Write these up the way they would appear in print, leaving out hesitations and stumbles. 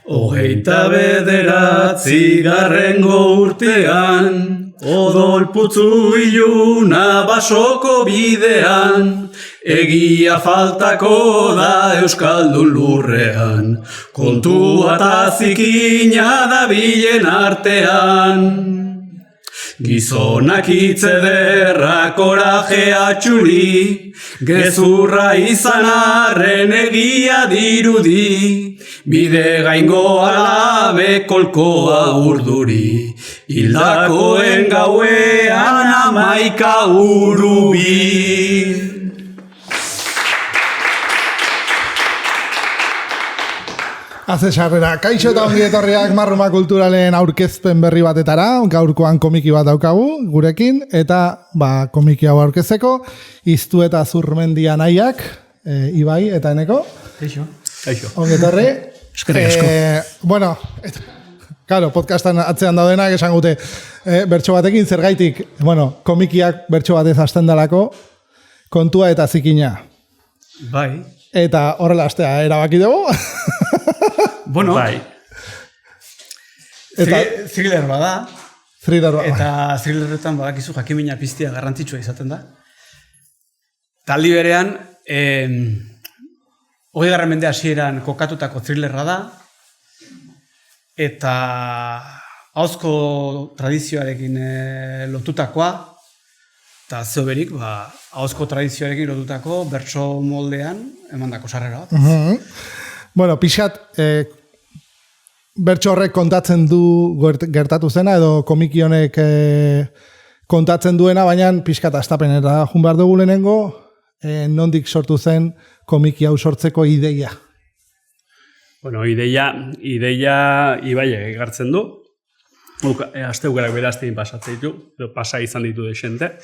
29. urtean, odolputzu iluna basoko bidean, egia faltako da Euskaldun lurrean, kontua eta zikina dabilen artean. Gizonak hitz ederra korajea txuri, gezurra izan arren egia dirudi, bide gaingo alabe kolkoa urduri, hildakoen gauean 11 urubi. Haze sarrera, kaixo eta ongi etorriak Marruma Kulturalen aurkezpen berri batetara, gaurkoan komiki bat daukagu gurekin, eta komiki hau aurkezeko, Iztu eta Zurmendia nahiak, Ibai eta Eneko. Kaixo. Ongi etorri. Eskerrik asko. Bueno, claro, podcastan atzean daudenak esan gute, bertso batekin zergaitik, komikiak bertso batez hasten dalako, kontua eta zikina. Bai. Eta horrela astea erabaki dugu. Bueno, bai. Thriller bada. Eta thrillerretan badakizu jakimina piztia garrantzitsua izaten da. Taldi berean, 20. mende hasieran kokatutako thrillerra da. Eta ahozko tradizioarekin lotutakoa. Eta zeoberik, ahozko tradizioarekin lotutako bertso moldean emandako sarrera bat. Bueno, pixat, bertso horrek kontatzen du gertatu zena, edo komiki honek kontatzen duena, baina pixkat astapenera jun behar dugu lehenengo, nondik sortu zen komiki hau sortzeko ideia. Bueno, ideia Ibai egartzen du. Asteukerak beraztein pasatzen ditu, edo pasa izan ditu desente.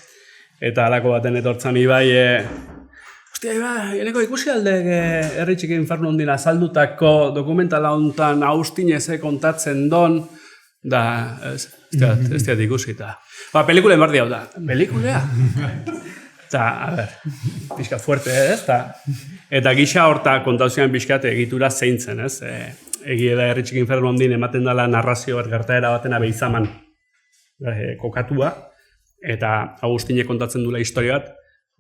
Eta halako baten etortzen Ibai, Eneko ikusi aldek Herri Txiki Infernu hondin azaldutako dokumentala hontan Austineze kontatzen don, da, ez diat ikusi, eta, pelikulen bardi hau da, pelikulea? Eta, a ber, pixka fuerte, ez? Eta gisa horta kontauzian pixkat egitura zeintzen, ez? Egia da Herri Txiki Infernu hondin ematen dela narrazio bat gertaera batena behizaman kokatua, eta Augustine kontatzen dula historia bat,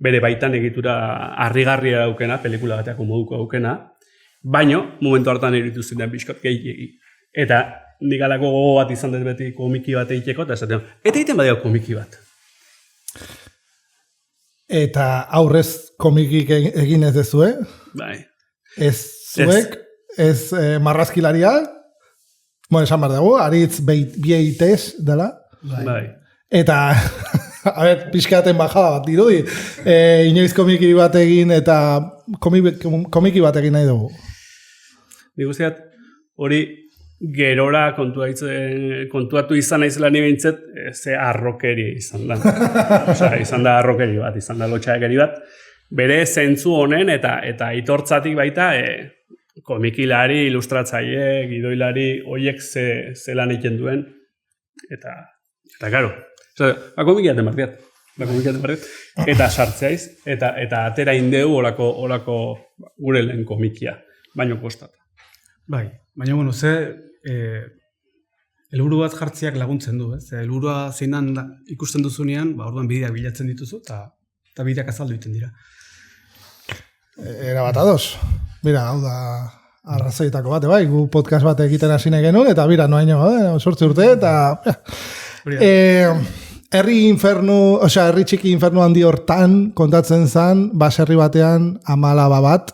bere baitan egitura harrigarria daukena, pelikula bateako moduko daukena, baino, momentu hartan eritu ziren pixkot gehiagi. Eta nik alako gogo bat izan dut beti komiki bat egiteko, eta esaten, eta egiten badio komiki bat. Eta aurrez komikik egin ez dezue? Bai. Ez zuek, ez marrazkilaria, esan behar dugu, aritz bieitez dela. Bai. Eta, a ber, pixkaten bajada bat dirudi. Inoiz komiki bat egin eta komiki bat egin nahi dugu. Nik guztiat, hori gerora kontuatu izan naizela ni behintzet, ze arrokeri izan da. Izan da arrokeri bat, izan da lotxakeri bat. Bere zentzu honen eta itortzatik baita komikilari, ilustratzaile, gidoilari, hoiek zelan egiten duen. Eta karo, komiki jaten barriat. Eta sartzeaiz, eta atera indeu olako gure lehen komikia, baino kostata. Bai, baina helburu bat jartziak laguntzen du, ez? Helburua zeinan ikusten duzunean, orduan bideak bilatzen dituzu, eta bideak azaldu egiten dira. Era bat ados. Mira, hau da arrazoietako bate, bai, gu podcast bat egiten hasi nahi genuen, eta bira, noaino, 8 urte, eta... Herri Txiki Infernu handi hortan kontatzen zen, baserri batean 14 bat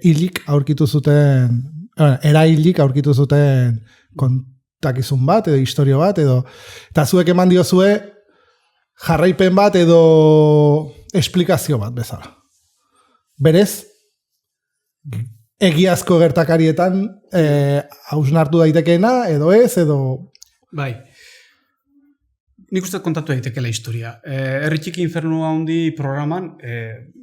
hilik aurkitu zuten, erahilik aurkitu zuten kontakizun bat, edo historio bat, eta zuek eman diozue jarraipen bat edo esplikazio bat bezala. Berez, egiazko gertakarietan hausnartu daitekeena, edo ez, edo... Bai. Nik uste kontatu daitekela historia. Herri Txiki Infernu handi programan,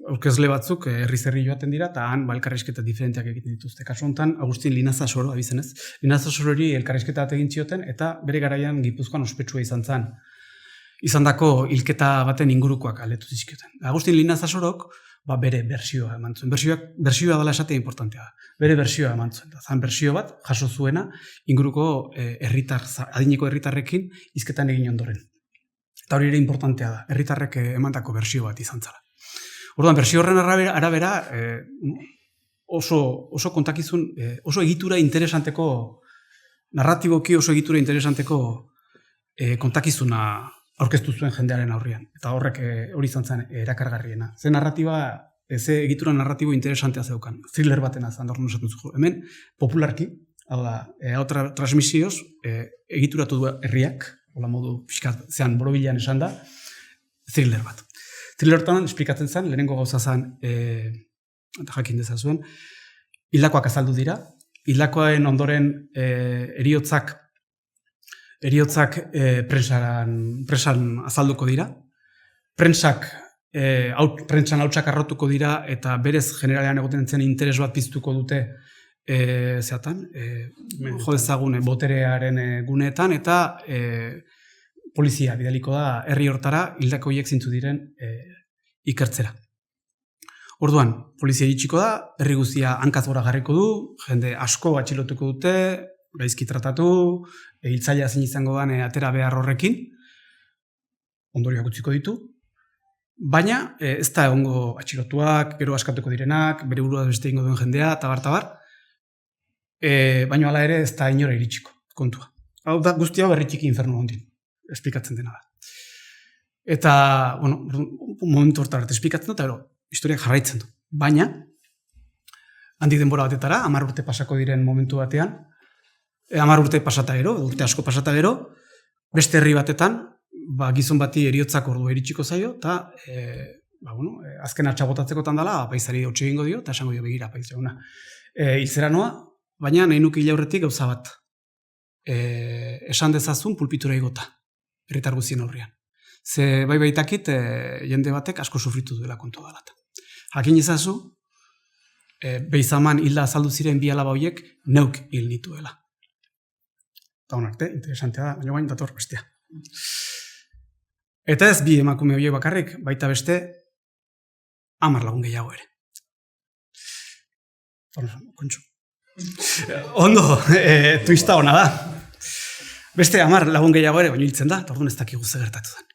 aurkezle batzuk herri zerri joaten dira, eta han elkarrizketa diferenteak egiten dituzte. Kasu honetan, Agustin Linazasoro, abizenez. Linazasorori elkarrizketa bat egin zioten, eta bere garaian Gipuzkoan ospetsua izan zen. Izandako hilketa baten ingurukoak aletu zizkioten. Agustin Linazasorok bere bersioa eman zuen. Bersioa dela esatea importantea da. Bere bersioa eman zuen. Zan bersio bat, jaso zuena, inguruko adineko herritarrekin hizketan egin ondoren. Eta hori ere importantea da, herritarrek emandako bersio bat izan zala. Orduan, bersio horren arabera oso kontakizun, oso egitura interesanteko, narratiboki oso egitura interesanteko kontakizuna aurkeztu zuen jendearen aurrean. Eta horrek hori izan zen erakargarriena. Ze egitura narratibo interesantea zeukan. Thriller batena zan da horren esaten zuko. Hemen, popularki, hau da, transmisioz, egituratu du herriak, hola modu pixkat zean borobilean esan da, thriller bat. Thriller hortan esplikatzen zen, lehenengo gauza zen, eta jakin dezazuen, hildakoak azaldu dira, hildakoen ondoren heriotzak prensan azalduko dira, prentsan hautsak arrotuko dira eta berez generalean egoten zen interes bat piztuko dute jo dezagun boterearen guneetan eta polizia bidaliko da herri hortara hildako hiek zintzu diren ikertzera. Orduan, polizia itxiko da, herri guztia hankaz gora garriko du, jende asko atxilotuko dute, gaizki tratatu, hiltzailea zein izango den atera behar horrekin, ondorioak utziko ditu, baina ez da egongo atxilotuak, gero askatuko direnak, bere burua beste ingo duen jendea, tabar, baina hala ere ez da inora iritsiko kontua. Hau da guztia berritxiki infernu ondin, esplikatzen dena da. Eta, momentu hortara esplikatzen du, eta historiak jarraitzen du. Baina, handik denbora batetara, 10 urte pasako diren momentu batean, 10 urte pasata gero, urte asko pasata gero, beste herri batetan, gizon bati heriotzak ordua iritsiko zaio, eta azken atxabotatzeko tandala, apaizari hotxe egingo dio, eta esango dio begira apaizaguna. Hiltzera noa, baina nahi nuke hilaurretik gauza bat. Esan dezazun pulpitura igota, herritar guztien aurrean. Ze baitakit jende batek asko sufritu duela kontu dela. Jakin izazu, Beizaman hilda azaldu ziren bi alaba horiek neuk hil nituela. Eta honarte, interesantea da, baina bain dator bestea. Eta ez bi emakume horiek bakarrik, baita beste 10 lagun gehiago ere. Kontxo. Ondo, twista hona da. Beste 10 lagun gehiago ere, baina hiltzen da, eta orduan ez dakigu ze gertatu den.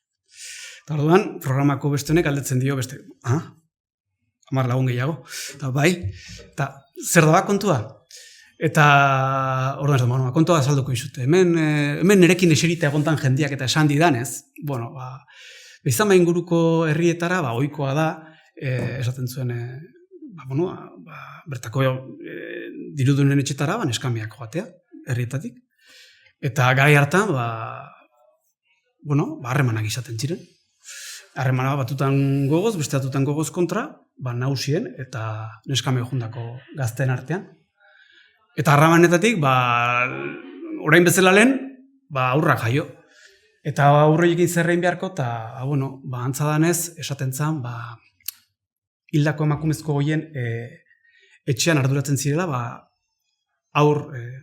Eta orduan, programako beste honek aldetzen dio beste, 10 lagun gehiago, eta bai, eta zer da kontua? Eta orduan, kontua azalduko izute. Hemen nerekin eserita egontan jendiak eta esan didanez, Beizama inguruko herrietara, ohikoa da, esaten zuen, bertako dirudunen etxetara, neskamiak joatea, herrietatik. Eta garai hartan, harremanak izaten ziren. Harremana batutan gogoz, beste batutan gogoz kontra, nagusien eta neskame jundako gazten artean. Eta harremanetatik, orain bezala lehen, aurrak jaio. Eta aurroiekin zerrein beharko, eta antzadanez, esaten zen, hildako emakumezko goien etxean arduratzen zirela,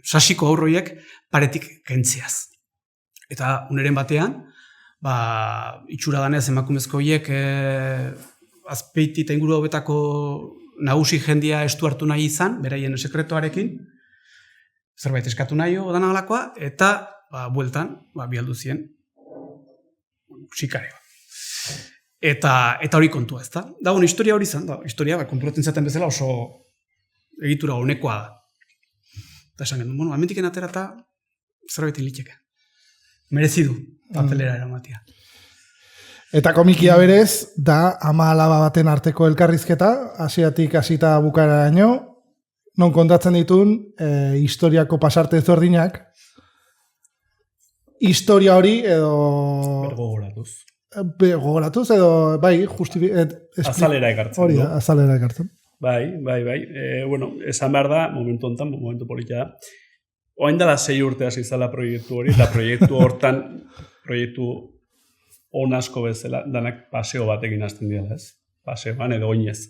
sasiko aurroiek paretik kentziaz. Eta uneren batean, itxura danez emakumezko horiek azpeiti eta inguru hobetako nagusi jendia estu hartu nahi izan, beraien sekretoarekin, zerbait eskatu nahi odan alakoa, eta bueltan, bialdu zien, sikare. Eta hori kontua, ez da? Da, historia hori izan, historia konturatzen zaten bezala oso egitura honekoa da. Eta esan gendu, amendiken atera eta zerbait hilitxeke. Merezidu, papelera eramatia. Eta komikia berez, da 10 alaba baten arteko elkarrizketa, hasiatik hasita bukaeraino, non kontatzen ditun historiako pasarte ezberdinak, historia hori edo... Bergogoratuz edo, azalera ekartzen. Hori da, azalera ekartzen. Bai. Esan behar da, momentu honetan, momentu polita da. Oain dela 6 urte hasi zala proiektu hori, eta proiektu hortan, proiektu on asko bezala, danak paseo batekin hasten dira, ez? Paseoan edo oinez.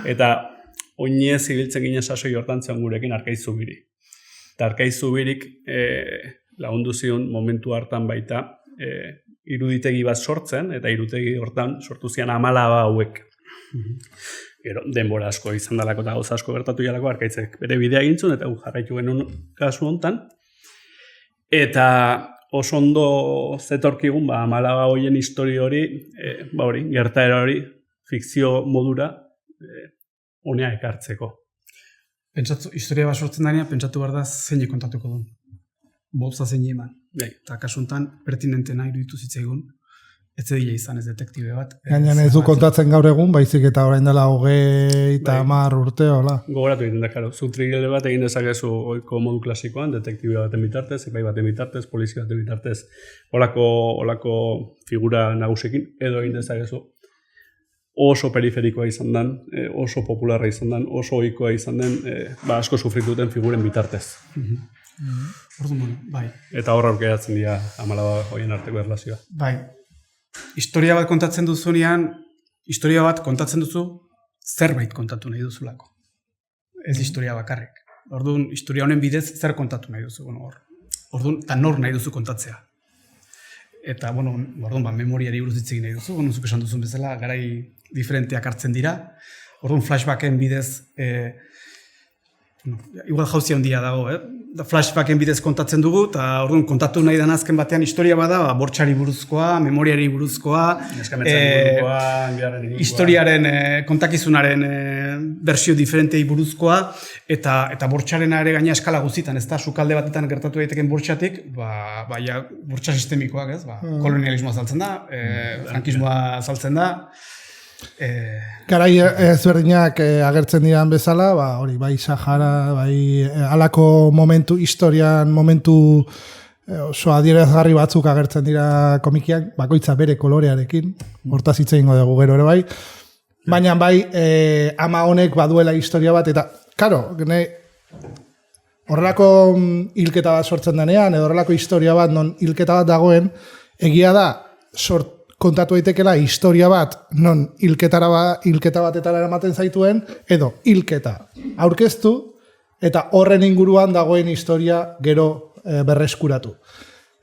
Eta oinez ibiltzen ginen sasoi hortan zen gurekin Arkaizu-Biri. Eta Arkaizu-Birik lagundu zion momentu hartan baita iruditegi bat sortzen, eta iruditegi hortan sortu zian 10 hauek. gero, denbora asko izan dalako eta gauza asko gertatu jalako, Arkaitzek bere bidea egintzun, eta jarraitu genuen kasu hontan. Eta oso ondo zetorkigun, Amalaba hoien histori hori, gertaera hori, fikzio modura, honea ekartzeko. Pentsatu, historia bat sortzen danean, pentsatu behar da zeinek kontatuko duen. Botza zein eman. Eta kasuntan, pertinentena iruditu zitzaigun, ez zedila izan ez detektibe bat. Gainan ez du kontatzen gaur egun, baizik eta orain dela 30 urte, hola. Gogoratu egiten da, karo. Zu trigger bat egin dezakezu oiko modu klasikoan, detektibe baten bitartez, epai baten bitartez, polizia baten bitartez, olako figura nagusekin, edo egin dezakezu oso periferikoa izan den, oso popularra izan den, oso ohikoa izan den, asko sufrituten figuren bitartez. Orduan, bai. Eta horra aurkeratzen dira Amalaba hoien arteko erlazioa. Bai. Historia bat kontatzen duzunean, historia bat kontatzen duzu, zerbait kontatu nahi duzulako. Ez historia bakarrik. Orduan, historia honen bidez, zer kontatu nahi duzu. Orduan, eta nor nahi duzu kontatzea. Eta, orduan, memoriari buruz hitz egin nahi duzu, zuk esan duzun bezala, garai diferenteak hartzen dira. Orduan, flashbacken bidez, igual jauzia handia dago, flashbacken bidez kontatzen dugu, eta orduan kontatu nahi den azken batean historia bada, bortxari buruzkoa, memoriari buruzkoa, historiaren, kontakizunaren bersio diferentei buruzkoa, eta bortxarena ere gaina eskala guztietan, ez da, sukalde batetan gertatu daiteken bortxatik, bortxa sistemikoak, ez, kolonialismoa azaltzen da, frankismoa azaltzen da, Garai ezberdinak agertzen diran bezala, hori, bai Sahara, bai halako momentu, historian momentu oso adierazgarri batzuk agertzen dira komikiak, bakoitza bere kolorearekin, hortaz hitz egingo dugu gero ere bai. Baina bai, ama honek baduela historia bat, eta, karo, horrelako hilketa bat sortzen denean, edo horrelako historia bat, non hilketa bat dagoen, egia da, kontatu daitekela historia bat, non hilketa batetara eramaten zaituen, edo hilketa aurkeztu, eta horren inguruan dagoen historia gero berreskuratu.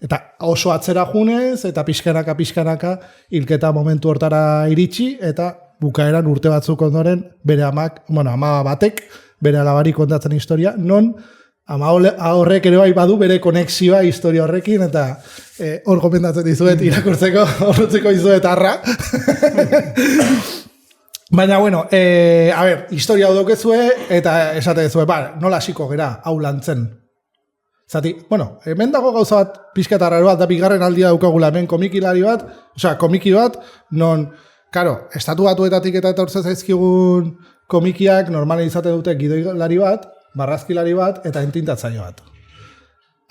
Eta oso atzera junez, eta pixkanaka hilketa momentu hortara iritsi, eta bukaeran urte batzuk ondoren, bere ama batek, bere alabari kontatzen historia, non ama horrek ere bai badu bere konexioa historia horrekin, eta hor gomendatzen dizuet irakurtzeko, horretzeko dizuet arra. Baina, historia hau daukezue, eta esate dezue, nola hasiko gera, hau lantzen. Zati, hemen dago gauza bat, pixkatarra bat, da bigarren aldia daukagula hemen komiki bat, non, karo, estatu batuetatik eta etortzen zaizkigun komikiak normalen izaten dute gidoilari bat, marrazkilari bat eta entintatzaile bat.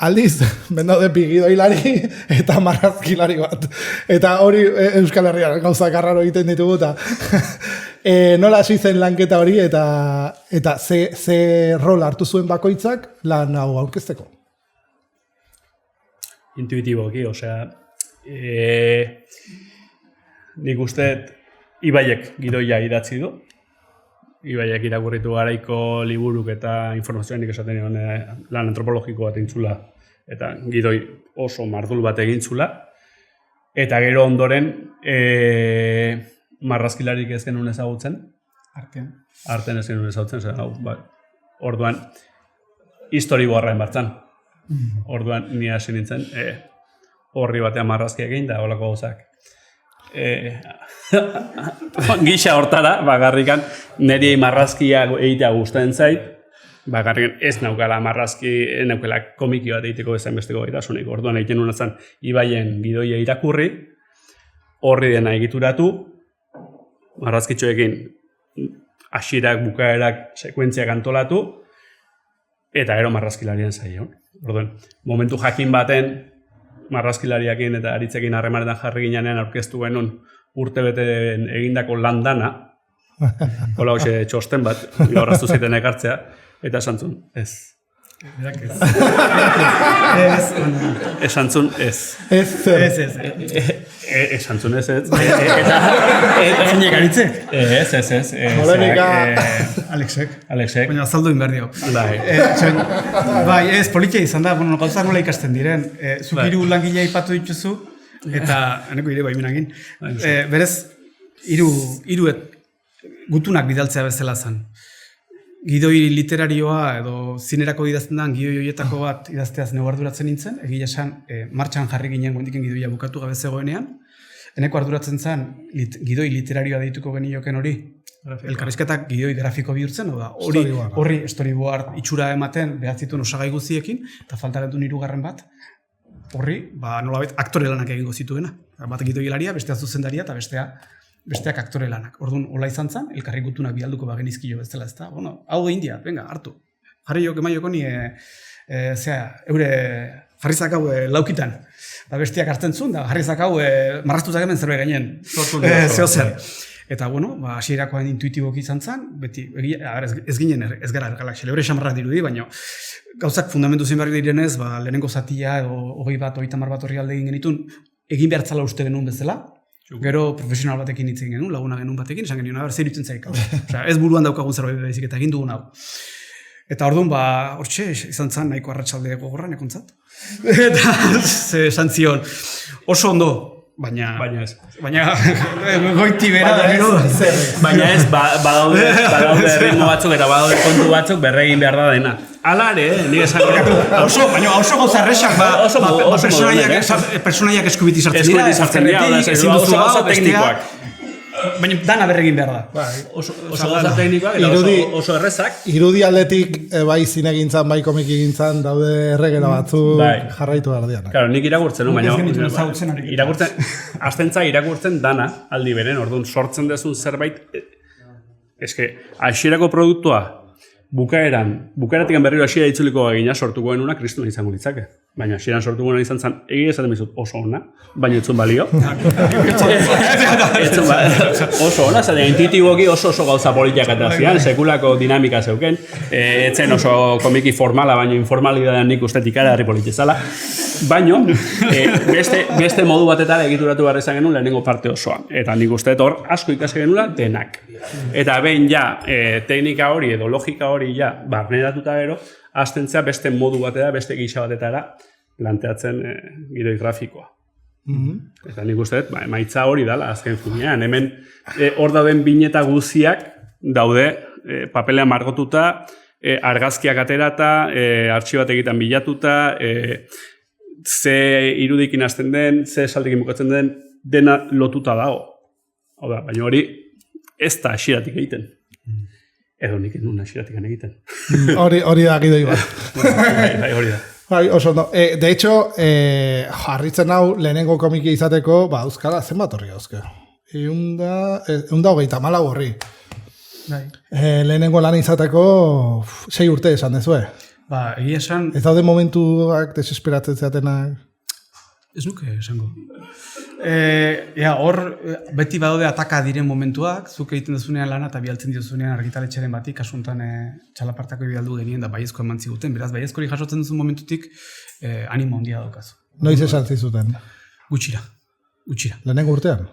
Aldiz, bendaude gidoilari eta marrazkilari bat. Eta hori Euskal Herrian gauza karraro egiten ditugu eta nola hasi zen lanketa hori eta ze rol hartu zuen bakoitzak lan hau aurkezteko. Intuitiboki, nik uste Ibaiek gidoia idatzi du. Ibaiak irakurritu garaiko liburuk eta informazioanik esaten egon lan antropologiko bat eintzula eta gidoi oso mardul bat egintzula. Eta gero ondoren marrazkilarik ez genuen ezagutzen. Artean ez genuen ezagutzen. Orduan, histori borraen bartzan. Orduan, ni hasi nintzen horri batean marrazkia egin da holako gauzak. Gisa hortara, bakarrikan niri marrazkia egitea gustatzen zait, bakarrikan ez naukala marrazki, naukala komiki bat egiteko bezain besteko gaitasunik. Orduan egiten nuen zen Ibaien gidoia irakurri, horri dena egituratu, marrazkitxoekin hasirak, bukaerak, sekuentziak antolatu, eta gero marrazkilarien zaion. Orduan, momentu jakin baten, marrazkilariakin eta aritzekin harremanetan jarri ginean aurkeztu genuen urtebete egindako landana, hola hoxe txosten bat, gaurraztu ziten ekartzea, eta esantzun, ez. Esantzun, ez. Esantzun, ez. Zeinek aritzek? Ez. Alexek. Baina azaldu inberdio. Bai, ez, politia izan da, gauzak nola ikasten diren. Zuk hiru langilea aipatu dituzu, eta, eneko ire baimenagin. Berez, hiru gutunak bidaltzea bezala zen. Gidoi literarioa edo zinerako idazten den gidoi horietako bat idazteaz neu arduratzen nintzen, egia esan martxan jarri ginen goendiken gidoia bukatu gabe zegoenean, eneko arduratzen zen gidoi literarioa deituko genioken hori, elkarrizketak gidoi grafiko bihurtzen, horri storyboard itxura ematen behar zituen osagai guztiekin, eta falta gendu hirugarren bat, horri, nolabait aktore lanak egingo zituena. Bat gidoilaria, bestea zuzendaria eta besteak aktore lanak. Orduan, hola izan zen, elkarri gutunak bialduko bagenizkio bezala, ez da? Bueno, hau India, venga, hartu. Jarri jok emaioko ni, jarrizak hau laukitan. Da bestiak hartzen zuen, da jarrizak hau marraztuzak hemen zerbait gainen. Zeo zer. Eta, bueno, hasierakoan intuitiboki izan zen, beti, ez ginen, ez gara galaxia, lebre xamarra dirudi, baina gauzak fundamentu zen behar direnez, lehenengo zatia, edo 20 bat horri alde egin genitun, egin behar zala uste genuen bezala, gero profesional batekin hitz egin genuen, laguna genuen batekin, esan genuen, zer irutzen zaik hau. Ez buruan daukagun zerbait bezik eta egin dugun hau. Eta orduan, hortxe, izan zen nahiko arratsalde gogorra nekontzat. Eta esan zion, oso ondo, baina ez. Goiti bera. Baina ez, badaude ritmo batzuk eta badaude kontu batzuk berregin behar da dena. Hala ere, nire esan oso gozarrexak, personaiak eskubiti sartzen dira, ezin duzu oso teknikoak. Baina dana berregin behar da. Oso gauza teknikoak eta oso errezak. Irudi aldetik bai zinegintzan, bai komiki gintzan, daude erregera batzu jarraitu behar dianak. Claro, nik irakurtzen, baina astentza irakurtzen dana aldi beren, orduan sortzen dezun zerbait, eske, hasierako produktua, bukaeratik berriro hasiera itzuliko egina sortuko genuna kristuna izango litzake. Baina hasieran sortuko genuna izan zen, egia esaten bizut oso ona, baina etzun balio. Oso ona, zaten intuitiboki oso gauza politiak eta zian, sekulako dinamika zeuken, etzen oso komiki formala, baina informalidadean nik ustetik ara herri politizala. Baina, beste modu batetara egituratu behar izan genuen lehenengo parte osoan. Eta nik uste hor asko ikasi genula denak. Eta behin teknika hori edo logika hori barneratuta gero, hastentzea beste modu batera, beste gisa batetara planteatzen gidoi grafikoa. Eta nik uste, emaitza hori dala azken finean. Hemen hor dauden bineta guziak daude papelean margotuta, argazkiak aterata, artxibat egiten bilatuta, ze irudikin hasten den, ze esaldikin bukatzen den, dena lotuta dago. Hau da, baina hori ez da hasieratik egiten. Edo nik enun hasieratik egiten. Hori da gidoi bat. Hori da. Bai, oso no. De hecho, jarritzen hau lehenengo komiki izateko, euskara zenbat horri gauzke. Eunda 34 horri. Lehenengo lan izateko 6 urte esan dezue. Egia esan... Ez daude momentuak desesperatzen zeatenak? Ez nuke esango. Hor, beti badaude ataka diren momentuak, zuk egiten duzunean lana eta bialtzen diozunean argitaletxeren batik, kasuntan txalapartako bialdu genien da baiezko eman ziguten, beraz, baiezko hori jasotzen duzun momentutik animo handia daukazu. Noiz esan zizuten? Gutxira. Lehenengo urtean?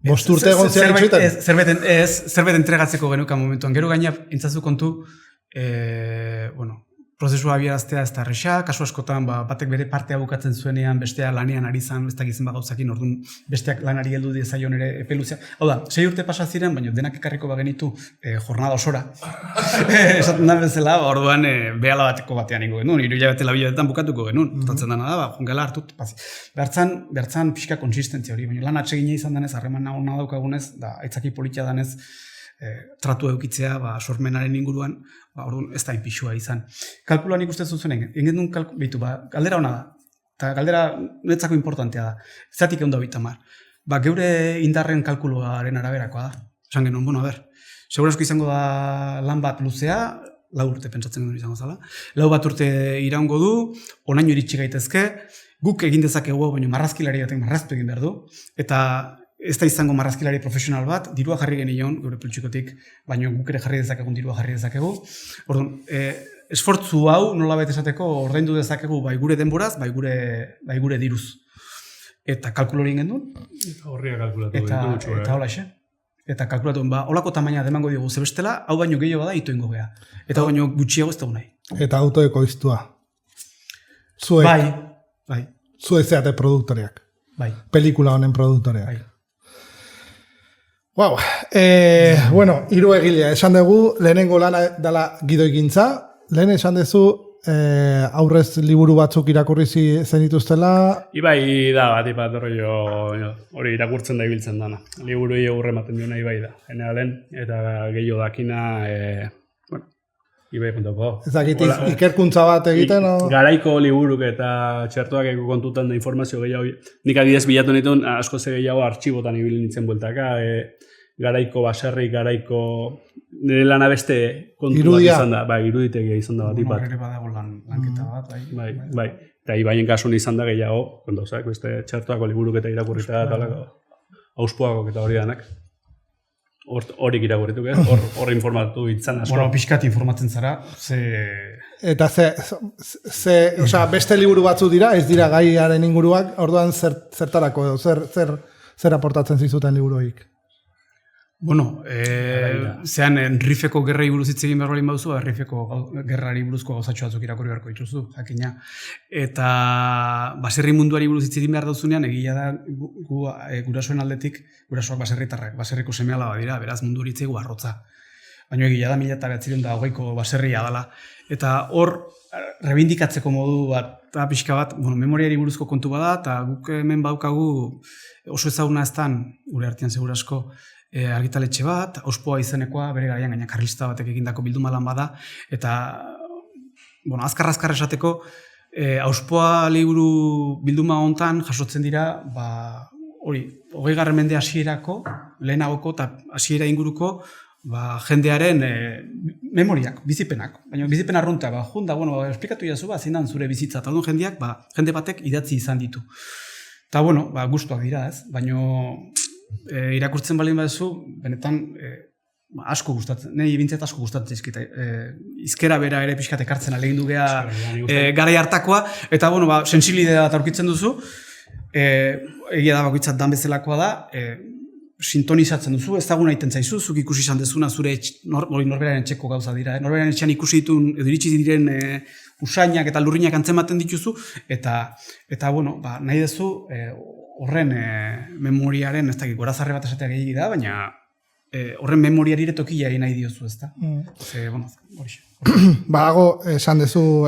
Bost urte egon zean itxuetan? Zerbait entregatzeko genuka momentuan. Gero gaina, entzazu kontu, prozesua abiaraztea ez da erresa, kasu askotan batek bere partea bukatzen zuenean, bestea lanean ari zan, ez da gizien bagauzakin, orduan besteak lanari heldu diezaion ere epe luzea. Hau da, 6 urte pasa ziren, baina denak ekarriko bagenitu jornada osora. Esaten da bezala, orduan behala bateko batean ingo genuen, 3 hilabete 4 hilabetetan bukatuko genuen. Tatzen dana da, jungela hartut, behartzan pixka konsistentzia hori, baina lan atsegina izan denez, harreman ona daukagunez, da aitzaki politia denez, tratu eukitzea, sormenaren inguruan, orduan ez da inpixua izan. Kalkuloan ikusten zuzenen, egin duen galdera hona da, eta galdera netzako importantea da, zatik egun da 30. Geure indarren kalkuloaren araberakoa da. Esan genuen, segurazko izango da lan bat luzea, 4 urte pentsatzen genuen izango zala, 4 urte iraungo du, onaino iritsi gaitezke, guk egin dezakegu, baina marrazkilari batek marraztu egin behar du, eta ez da izango marrazkilari profesional bat, dirua jarri genion, gure peltsikotik, baina guk ere jarri dezakegun, dirua jarri dezakegu. Orduan, esfortzu hau nolabait esateko ordaindu dezakegu bai gure denboraz, bai gure diruz. Eta kalkulo egin gendun. Eta horria kalkulatu. Eta hola xe. Eta kalkulatu, holako tamaina demango diogu zebestela, hau baino gehiago da, ito ingo geha. Eta hau baino gutxiago ez da nahi. Eta autoekoiztua. Zuek. Bai. Zuek zeate produktoreak. Bai. Pelikula honen produktoreak. Bai. Wow. Bueno, 3 egile, esan dugu, lehenengo lana dela gidoigintza, lehen esan duzu, aurrez liburu batzuk irakurri zenituztela. Ibai da, bat hori irakurtzen da ibiltzen dana. Liburu aurre ematen diona Ibai da. Generalen, eta gehiago dakina, Ibai kontako. Ez dakit ikerkuntza bat egiten, o? Garaiko liburuk eta txertuak eko kontutan da informazio gehiago. Nik adidez bilatu nituen, asko ze gehiago artxibotan ibili nintzen bueltaka, garaiko baserri, garaiko nire lana beste kontu bat izan da. Bai, iruditegia izan da bat ipat. Ere badago lanketa bat, bai. Bai. Eta Ibaien kasun izan da gehiago, kontauzak, beste txertuako liburuk eta irakurrita eta auspoako eta hori danak. Horik irakurrituk, hor informatu itzan asko. Bueno, pixkat informatzen zara, Eta osea, beste liburu batzu dira, ez dira gaiaren inguruak, orduan zertarako, zer aportatzen zizuten liburuik? Bueno, zean Rifeko gerrari buruz hitz egin behar balin baduzu, Rifeko gerrari buruzko gauzatxo batzuk irakurri beharko dituzu, jakina. Eta baserri munduari buruz hitz egin behar dauzunean, egia da gurasoen aldetik, gurasoak baserritarrak, baserriko seme-alaba dira, beraz mundu hori itzegu arrotza. Baina egia da 1920ko baserria dela. Eta hor, rebindikatzeko modu bat, eta pixka bat, memoriari buruzko kontu bada, eta guk hemen baukagu oso ezaguna eztan, gure artean segurasko, argitaletxe bat, auspoa izenekoa, bere garaian gaina karlista batek egindako bilduma lan bada, eta, azkar esateko, auspoa liburu bilduma hontan jasotzen dira, 20. mende hasierako, lehenagoko eta hasiera inguruko, jendearen memoriak, bizipenak. Baina bizipen arrunta, esplikatu jazu, zindan zure bizitza, eta jendeak, jende batek idatzi izan ditu. Eta, gustuak dira, ez? Baina irakurtzen balin baduzu, benetan asko gustatzen, nahi bintzat asko gustatzen izkita. Izkera bera ere pixkat ekartzen alegindu geha garai hartakoa, eta sensibilidea bat aurkitzen duzu, egia da bakoitzat dan bezalakoa da, sintonizatzen duzu, ezaguna egiten zaizu, zuk ikusi izan dezuna zure norberaren etxeko gauza dira. Norberaren etxean ikusi ditun, edo iritsi diren usainak eta lurrinak antzematen dituzu, eta nahi duzu horren memoriaren, ez dakit, gorazarre bat esatea gehiagik da, baina horren memoriari ere tokia egin nahi diozu, ez da? Badago, esan dezu,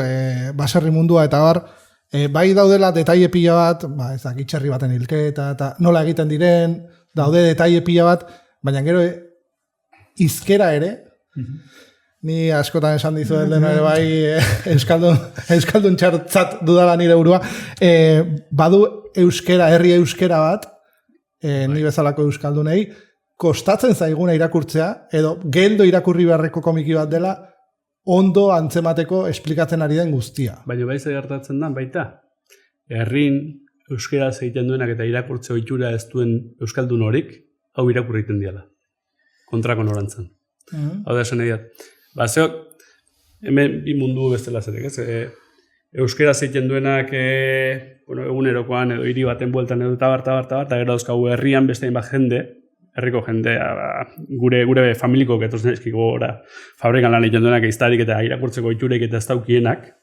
baserri mundua eta bar, bai daudela detaile pila bat, ez dakit txerri baten hilketa, eta nola egiten diren, daude detaile pila bat, baina gero izkera ere, ni askotan esan dizuet dena ere bai euskaldun txartzat dudala nire burua, badu euskera, herri euskera bat, ni bezalako euskaldunei, kostatzen zaiguna irakurtzea, edo geldo irakurri beharreko komiki bat dela, ondo antzemateko esplikatzen ari den guztia. Baina bai gertatzen da, baita, herrin euskera egiten duenak eta irakurtze ohitura ez duen euskaldun horik, hau irakurriten diala. Kontrako norantzan. Hau da esan egiat. Zeok, hemen bi mundu bestela zetek, ez? Euskera egiten duenak egunerokoan edo hiri baten bueltan edo eta gero dauzkagu herrian beste bat jende, herriko jende, gure familiko getozen eskiko fabrikan lan egiten duenak iztarik eta irakurtzeko ohiturek eta ez daukienak,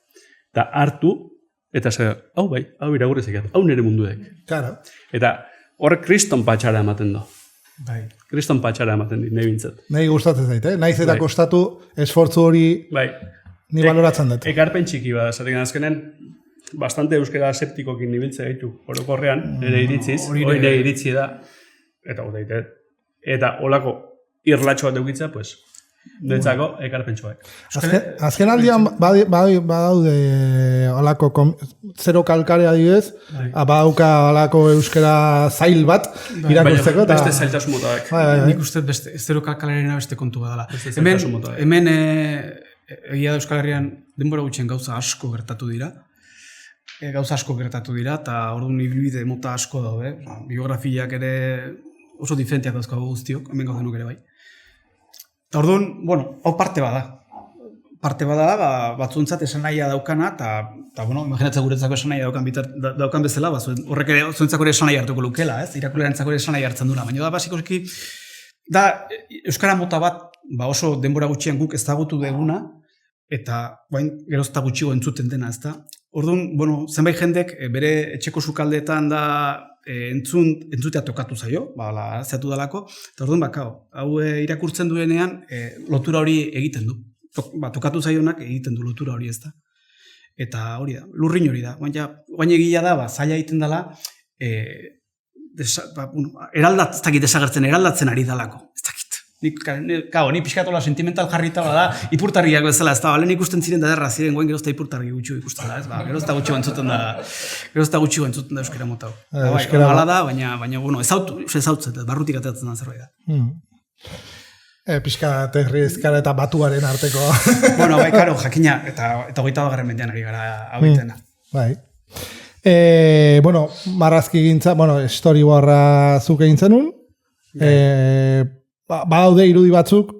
eta hartu, eta hau irakurri zekiat, hau nire munduek. Claro. Eta horrek kriston patxara ematen du. Bai. Kriston patxara ematen dit, nahi bintzat. Nahi gustatzen zait, Naiz eta kostatu esfortzu hori ni baloratzen dut. Ekarpen txiki bada, zaten azkenen, bastante euskera septikokin nibiltzea gaitu, orokorrean, nire iritziz, hori nire iritzi da, eta olako irlatxo bat eukitza, pues, detzako ekarpentsuak. Azken aldian badaude olako zero kalkare adibidez, badauka olako euskera zail bat irakurtzeko. Beste zailtasun motak. Nik uste beste zero kalkareena beste kontu badala. Hemen egia da Euskal Herrian denbora gutxien gauza asko gertatu dira. Eta orduan ibilbide mota asko daude. Biografiak ere oso diferenteak dauzkago guztiok, hemen gaudenok ere bai. Eta orduan, hau parte bada. Batzuntzat esan nahia daukana, eta imaginatzen guretzako esan nahia daukan bezala, horrek ere zuentzako ere esan nahi hartuko lukela, irakulerantzako ere esan nahi hartzen duna. Baina da, basikoski, da, euskara mota bat, oso denbora gutxian guk ezagutu deguna, eta gerozta gutxigo entzuten dena, ez da? Orduan, bueno, zenbait jendek bere etxeko sukaldeetan da entzutea tokatu zaio, zeatu dalako, eta orduan, hau irakurtzen duenean, lotura hori egiten du. Tokatu zaionak egiten du lotura hori, ez da. Eta hori da, lurrin hori da. Baina egia da, zaila egiten dela, desagertzen, eraldatzen ari dalako. Ez dakit. Ni pixkatola sentimental jarrita bada, ipurtarriak bezala, ez da, lehen ikusten ziren da derra ziren, goen gerozta ipurtarri gutxu ikusten da, ez ba, gerozta gutxu entzuten da euskera mota. Hala da, baina, bueno, ezautzen, barrutik atatzen da zerbait da. Pixka terrizkara eta batuaren arteko. Bueno, karo, jakina, eta 21. mendean ari gara hau egitena. Bai. Bueno, marrazki gintza, storyboarda zuk egin zenun, badaude irudi batzuk,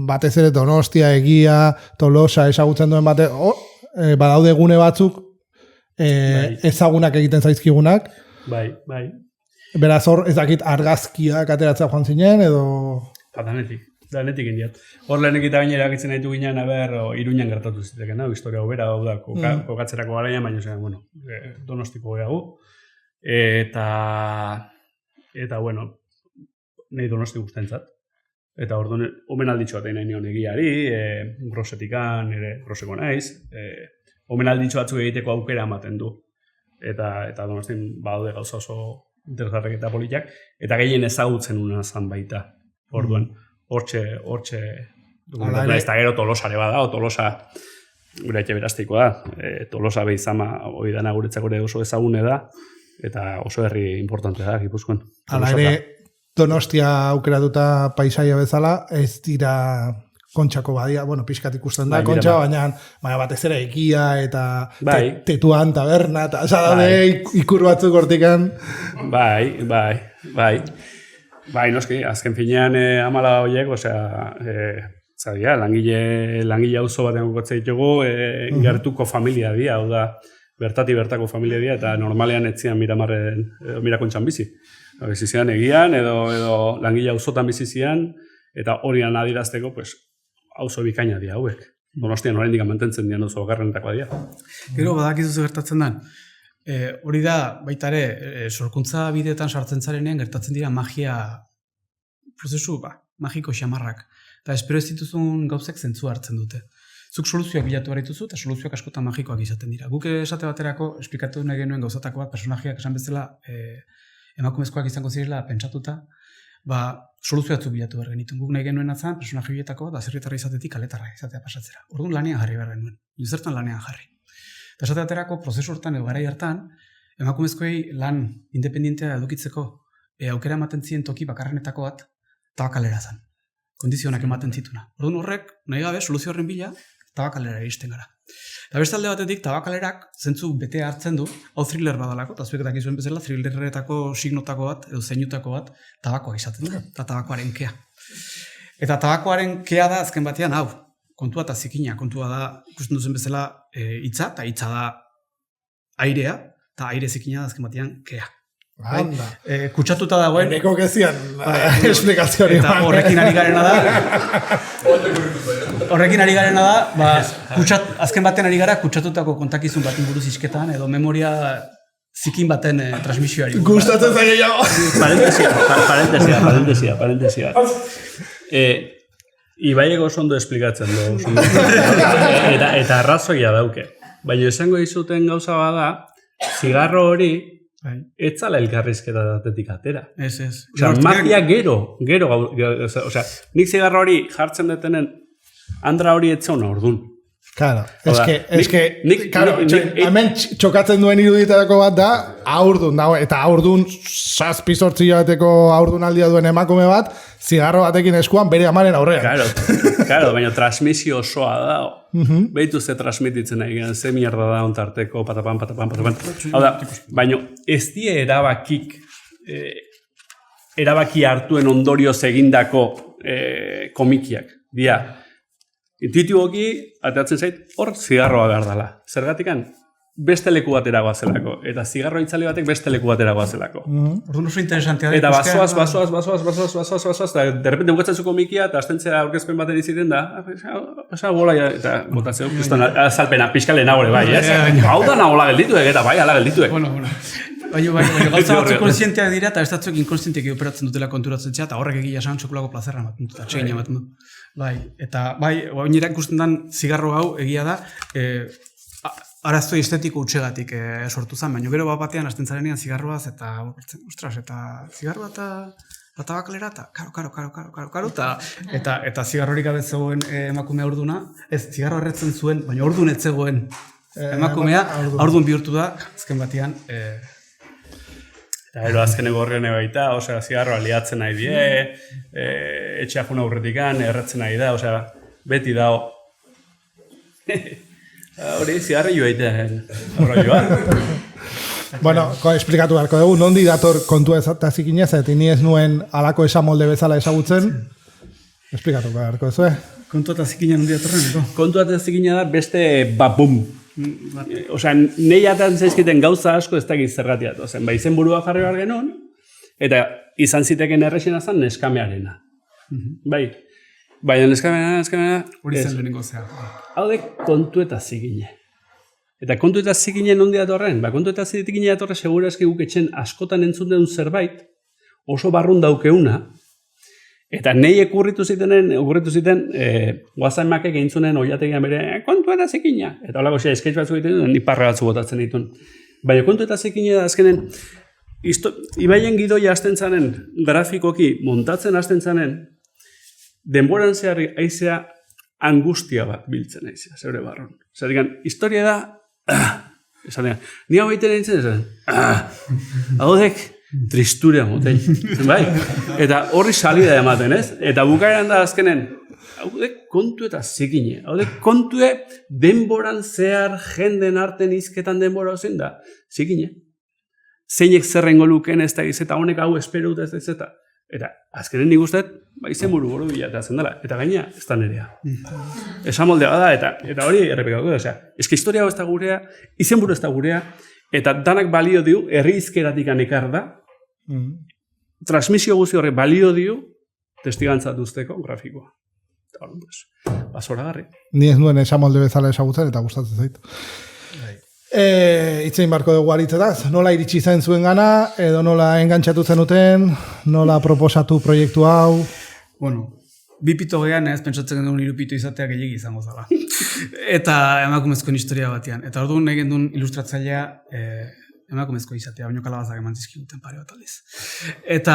batez ere Donostia, Egia, Tolosa ezagutzen duen badaude gune batzuk ezagunak egiten zaizkigunak. Bai. Beraz hor, ez dakit argazkiak ateratzea joan zinen, edo... Danetik indiat. Hor lehenek eta gainera egitzen ditu ginen, Iruñan gertatu ziteken, historia hobera hau da, kokatzerako garaian, baina, bueno, Donostiko gehiago. Eta, bueno, nahi Donosti guztentzat. Eta orduan, omenalditxo bat egin nahi nion Egiari, grosetikan, groseko naiz, omenalditxo batzuk egiteko aukera ematen du. Eta Donostin badaude gauza oso interesgarrek eta politiak, eta gehien ezagutzen una zan baita. Orduan, hortxe dokumentatu ez da gero Tolosare bada, Tolosa gure etxe berazteikoa da. Tolosa behizama hori dana guretzak ere oso ezagune da, eta oso herri importante da, Gipuzkoan. Hala ere, Donostia aukeratuta paisaia bezala, ez dira Kontxako badia, pixkat ikusten da Kontxa, baina batez ere Egia eta Tetuan taberna, eta daude ikur batzuk hortikan. Bai, noski, azken finean amala horiek, zadia, langile auzo batean gokotze ditugu, gertuko familia dia, hau da, bertako familia dia, eta normalean etzian Mirakontxan bizi. Bizi zian Egian, edo langile auzotan bizi zian, eta horian adirazteko, auzo bikaina dia hauek. Donostian oraindik mantentzen dian oso garranetakoa dira. Gero badakizu zer gertatzen den. Hori da, baita ere, sorkuntza bideetan sartzen zarenean gertatzen dira magia prozesu, magiko xamarrak. Eta espero ez dituzun gauzek zentzu hartzen dute. Zuk soluzioak bilatu behar dituzu, eta soluzioak askotan magikoak izaten dira. Guk esate baterako, esplikatu nahi genuen gauzatako bat, personajeak esan bezala emakumezkoak izango zirela pentsatuta, soluzioatzuk bilatu behar genitun. Guk nahi genuen atzan, personaje bietako, da zerritarra izatetik aletarra izatea pasatzera. Orduan lanean jarri behar genuen. Zertan lanean jarri. Eta esate baterako, prozesu hortan edo garai hartan, emakumezkoei lan independientea edukitzeko aukera ematen ziren toki bakarrenetako bat, tabakalera zen. Kondizionak ematen zituna. Orduan horrek, nahi gabe, soluzio horren bila, tabakalera iristen gara. Eta beste alde batetik, tabakalerak zentzu bete hartzen du, hau thriller badalako, eta zuek dakizuen bezala, thrillerretako signotako bat, edo zeinutako bat, tabakoa izaten du, eta tabakoaren kea. Eta tabakoaren kea da azken batean, hau, kontua eta zikina, kontua da, ikusten duzen bezala, hitza, eta hitza da airea, eta aire zikina da azken batean kea. Kutsatuta dagoen. Eneko gezian, esplikazio hori. Eta horrekin ari garena da, azken baten ari gara kutsatutako kontakizun baten buruz isketan, edo memoria zikin baten transmisioari. Gustatzen zaila jago. Parentesia. Ibaieko ondo esplikatzen du. Eta arrazoia dauke. Baina esango izuten gauza bada, zigarro hori etzala elkarrizketa datetik atera. Ez. Magia gero. Nik zigarro hori jartzen detenen andra hori etzauna ordun. Claro, hemen txokatzen duen iruditarako bat da, aurdun, eta aurdun 7-8 bateko aurdun aldia duen emakume bat, zigarro batekin eskuan bere amaren aurrean. Claro, baina transmisio osoa da. Behitu ze transmititzen egin, ze mierda da ontarteko, patapan. Hau da, baina ez die erabaki hartuen ondorioz egindako komikiak. Dia, intuitiboki, ateatzen zait, hor zigarroa behar dela. Zergatikan, beste leku batera goazelako. Eta zigarro itzali batek beste leku batera goazelako. Orduan oso interesantea. Eta basoaz, eta derrepente bukatzen zuko mikia, eta astentzea aurkezpen baten iziten da, bola, eta botatzeu, azalpena, pixkale nagore, bai, ez? Hau da nagola geldituek, eta bai, ala geldituek. Bueno. Baina gauza batzuk konsienteak dira, eta ez batzuk inkonsienteak operatzen dutela konturatzen txea, eta horrek egia esan txokolako plazerra ematen dut, atxegin ematen du. Bai, eta bai, oinera ikusten den zigarro hau egia da, arazto estetiko utxegatik sortu zen, baina gero batean hasten zarenean zigarroaz, eta, ostras, eta zigarroa eta tabakalera, eta karo, eta zigarrorik gabe zegoen emakumea orduna, ez, zigarro erretzen zuen, baina ordun ez zegoen emakumea, ordun bihurtu da, azken batean, Eta ero azkeneko horrean baita, osea, zigarroa liatzen nahi die, etxea juna aurretikan, erratzen nahi da, osea, beti dao. Hori, zigarri joa itea, horra Bueno, esplikatu beharko dugu, nondi dator kontua eta zikinez, eta ni ez nuen alako esamolde bezala ezagutzen. Esplikatu beharko duzu, Kontua eta zikina nondi datorren, eko? Kontua eta zikina da beste babum. Osea, nahi atan zaizkiten gauza asko ez dakit zerratiatu zen. Ba, izen burua jarri behar genuen, eta izan ziteken errexena zen neskamearena. Bai, baina neskamearena... Hori zen lehenengo zea. Hau de kontu eta zikine. Eta kontu eta zikine nondi datorren? Ba, kontu eta zikine datorre segura eski guk etxen askotan entzun den zerbait, oso barrun daukeuna, eta nahi okurritu ziten, guazaimakek egintzunen oiategian bere, kontu eta zikina. Eta holako xea, esketx batzuk egiten duen, ni parre batzu botatzen dituen. Baina kontu eta zikina da azkenen, ibaien gidoia hasten zanen, grafikoki montatzen hasten zanen, denboran zeharri aizea angustia bat biltzen aizea, zeure barron. Zer digan, historia da, esan digan, ni hau egiten egiten zen, haudek, tristurea motel, bai? Eta horri salida ematen, ez? Eta bukaeran da azkenen, haude kontu eta zikine, haude kontue denboran zehar jenden arten izketan denbora ozen da, zikine. Zeinek zerrengo luken ez da eta honek hau espero dut ez eta. Eta azkenen nik usteet, izen buru bilatatzen dela, eta gaina ez da nerea. Esan moldea da, eta hori errepikako, eske historia hau ez da gurea, izen buru ez da gurea, eta danak balio diu, herri izkeratik anekar da, transmisio guzti horrek balio diu, testigantzat usteko grafikoa. Eta hori, basoragarri. Ni ez nuen esamolde bezala ezagutzen eta gustatzen zait. Itzein barko dugu aritzetaz, nola iritsi zen zuen gana, edo nola engantxatu zenuten, nola proposatu proiektu hau? Bueno, bi pito gehan ez pentsatzen duen irupito izatea gehiagi izango zala. Eta emakumezkoen historia batean. Eta orduan egin duen ilustratzailea emakumezko izatea, baino kalabazak eman zizkiguten pare bat aldiz. Eta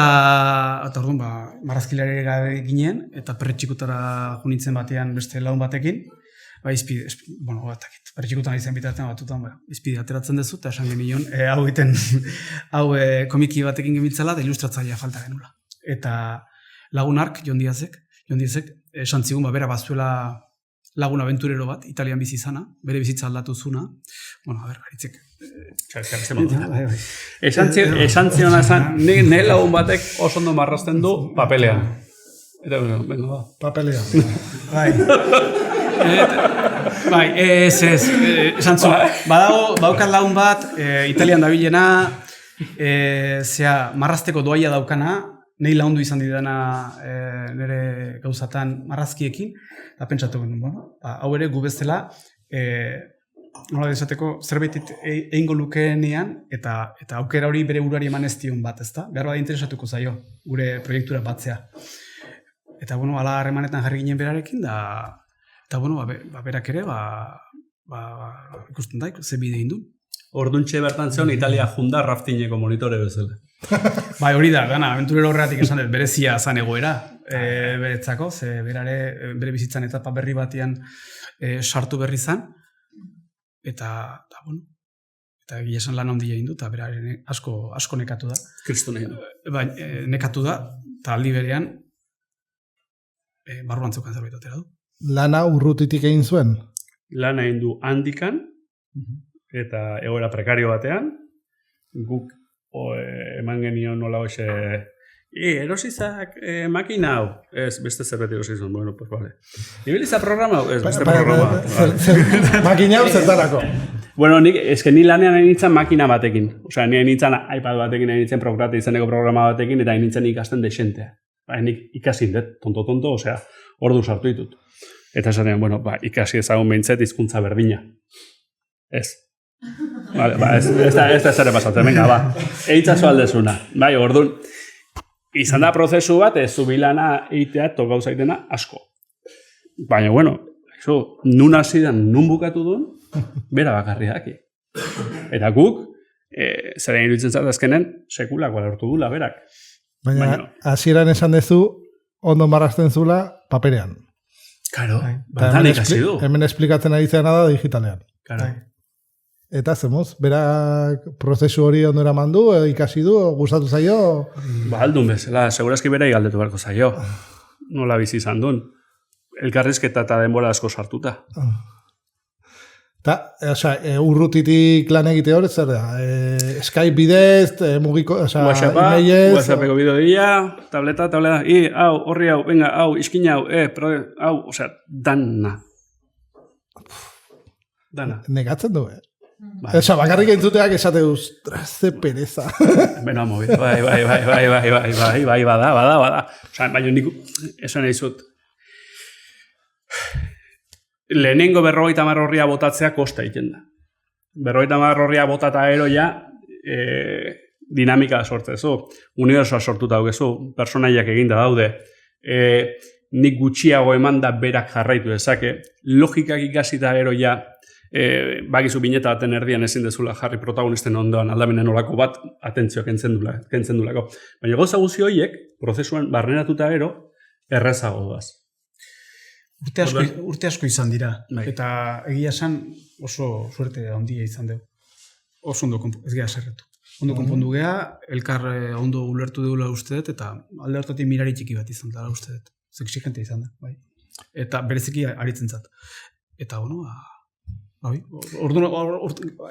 orduan, marrazkilari gabe ginen, eta perretxikutara junitzen batean beste laun batekin, perretxikutan izan bitatzen batutan, izpide ateratzen dezu, eta esan genion, hau komiki batekin gemitzala, da ilustratzailea falta genula. Eta lagunark, Jon Diazek, esan zigun, bera bazuela lagun aventurero bat, Italian bizi izana, bere bizitza aldatu zuna. Bueno, garitzek. Esan ziona esan, ne lagun batek oso ondo marrazten du papelean. Eta, venga, ba. Papelean. Bai, esan zu. Badaukat lagun bat, Italian dabilena, marrazteko doaia daukana, nahi laundu izan didana nire gauzatan marrazkiekin, eta pentsatu genuen, hau ere gu bezala, nola desateko zerbaitit egingo lukeenean, eta aukera hori bere buruari eman ez dion bat, ezta? Behar bat interesatuko zaio, gure proiektura batzea. Eta, ala harremanetan jarri ginen berarekin, eta, berak ere, ikusten da, ze bide egin du. Orduntxe bertan zeon, Italia junda raftineko monitore bezala. Bai, hori da, gana, aventurero horregatik esan dut, berezia zan egoera, beretzako, ze bere bizitzan etapa berri batean sartu berri zan, eta egia esan lan handia egin du, eta beraren asko nekatu da. Kristo nahi du. Bai, nekatu da, eta aldi berean, barruan zeukan zerbait atera du. Lana urrutitik egin zuen? Lana egin du handikan, eta egoera prekario batean, guk eman genion nola hoxe, erosizak makina hau, ez, beste zerbait erosizun, bueno, pues vale. Ibiliza programa hau, ez, beste programa. Makina hau zertarako. Bueno, ni lanean hain nintzen makina batekin. Osea, ni hain nintzen iPad batekin, hain nintzen Procrate izeneko programa batekin, eta hain nintzen ikasten desentea. Nik ikasi dut, tonto, osea, ordu sartu ditut. Eta esaten, bueno, ikasi ezagun behintzet hizkuntza berdina. Ez. Vale, ez da zer pasatzen, venga, eitzazu aldezuna. Bai, orduan, izan da prozesu bat, ez zubilana eitea tokau zaitena asko. Baina, bueno, nun hasi da, nun bukatu duen, bera bakarriak. Eta guk, zer egin iruditzen zat azkenen, sekulako lortu dula, berak. Baina, hasieran esan dezu, ondo marrazten zula, paperean. Karo, bantan ikasi du. Hemen esplikatzen ari zena da digitalean. Karo. Eta zemoz, berak prozesu hori ondo eraman du, ikasi du, gustatu zaio? Aldun bezala, segurazki bera galdetu beharko zaio. Nola bizi izan duen. Elkarrizketa eta denbora asko sartuta. Urrutitik lan egite hori, zer da? Skype bidez, mugiko, e-mailez... WhatsAppeko bideo dira, tableta, hau, horri hau, venga, hau, iskin hau, hau, dana. Negatzen du, bakarrik entzuteak esate ostras, ze pereza. Beno, mobi, bai, bada. Baina nik, esan egizut, lehenengo 50 horria botatzea kosta egiten da. 50 horria botata eroia dinamika sortzezu. Unibersoa sortuta daukezu, personaiak eginda daude. Nik gutxiago eman da berak jarraitu dezake. Logikak ikasita eroia bakizu bineta baten erdian ezin dezula jarri protagonisten ondoan aldaminen olako bat atentzioa kentzen dulako. Baina gauza guzti horiek, prozesuan barneratuta ero, errezago doaz. Urte asko izan dira, eta egia esan oso suerte handia izan dugu. Oso ondo ez geha zerretu. Ondo konpondu geha, elkar ondo ulertu dugula usteet, eta alde hartatik mirari txiki bat izan dara usteet. Exigente izan da, bai. Eta bereziki aritzen zat. Eta,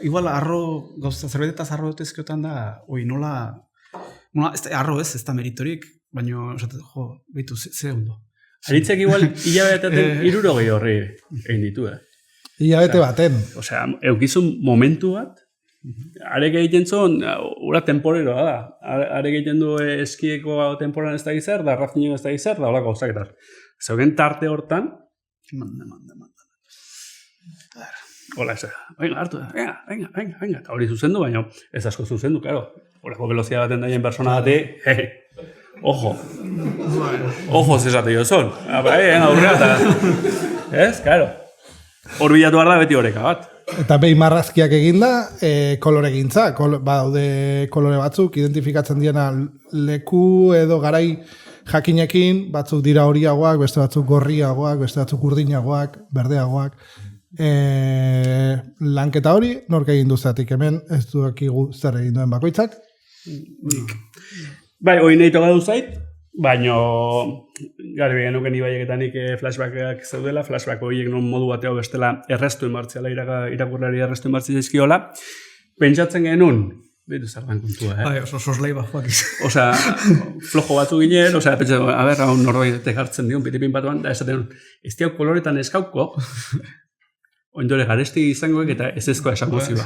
igual arro, gauza zerbetetaz arro dutezkiotan da, nola, arro ez da meritorik, baina, behitu, ze ondo. Aritzek igual hilabeteaten 60 horri egin ditu, Hilabete baten. Osea, eukizun momentu bat, arek egiten zuen, ura temporeroa da. Arek egiten du eskieko temporan ez da gizar, da raftinio ez da gizar, da holako gauzak. Zeugen tarte hortan, hola, venga, hartu da, venga. Eta hori zuzendu, baina ez asko zuzendu, karo. Horako velozia baten daien persona bati, Ojo, zesate jo son. Aurrera eta... Ez, karo. Hor bilatu da beti horeka bat. Eta behin marrazkiak eginda, kolore gintza. Daude kolore batzuk, identifikatzen diena leku edo garai jakinekin, batzuk dira horiagoak, beste batzuk gorriagoak, beste batzuk urdinagoak, berdeagoak. Lanketa hori, nork egin duzatik hemen, ez duakigu zer egin duen bakoitzak. Bai, hori nahi toga duzait, baina garbi genuken ibaieketanik flashbackak zeudela, flashback horiek non modu bateo bestela errestu inmartziala, irakurrari errestu inmartzia izkiola. Pentsatzen genuen, behitu zer dan kontua, Bai, oso soslei bajoak izan. Osea, flojo batzu ginen, osea, pentsatzen, hau norbait hartzen dion, pitipin batuan, da esaten, ez diau koloretan eskauko, oindore garesti izangoek eta ez ezkoa esango ziba.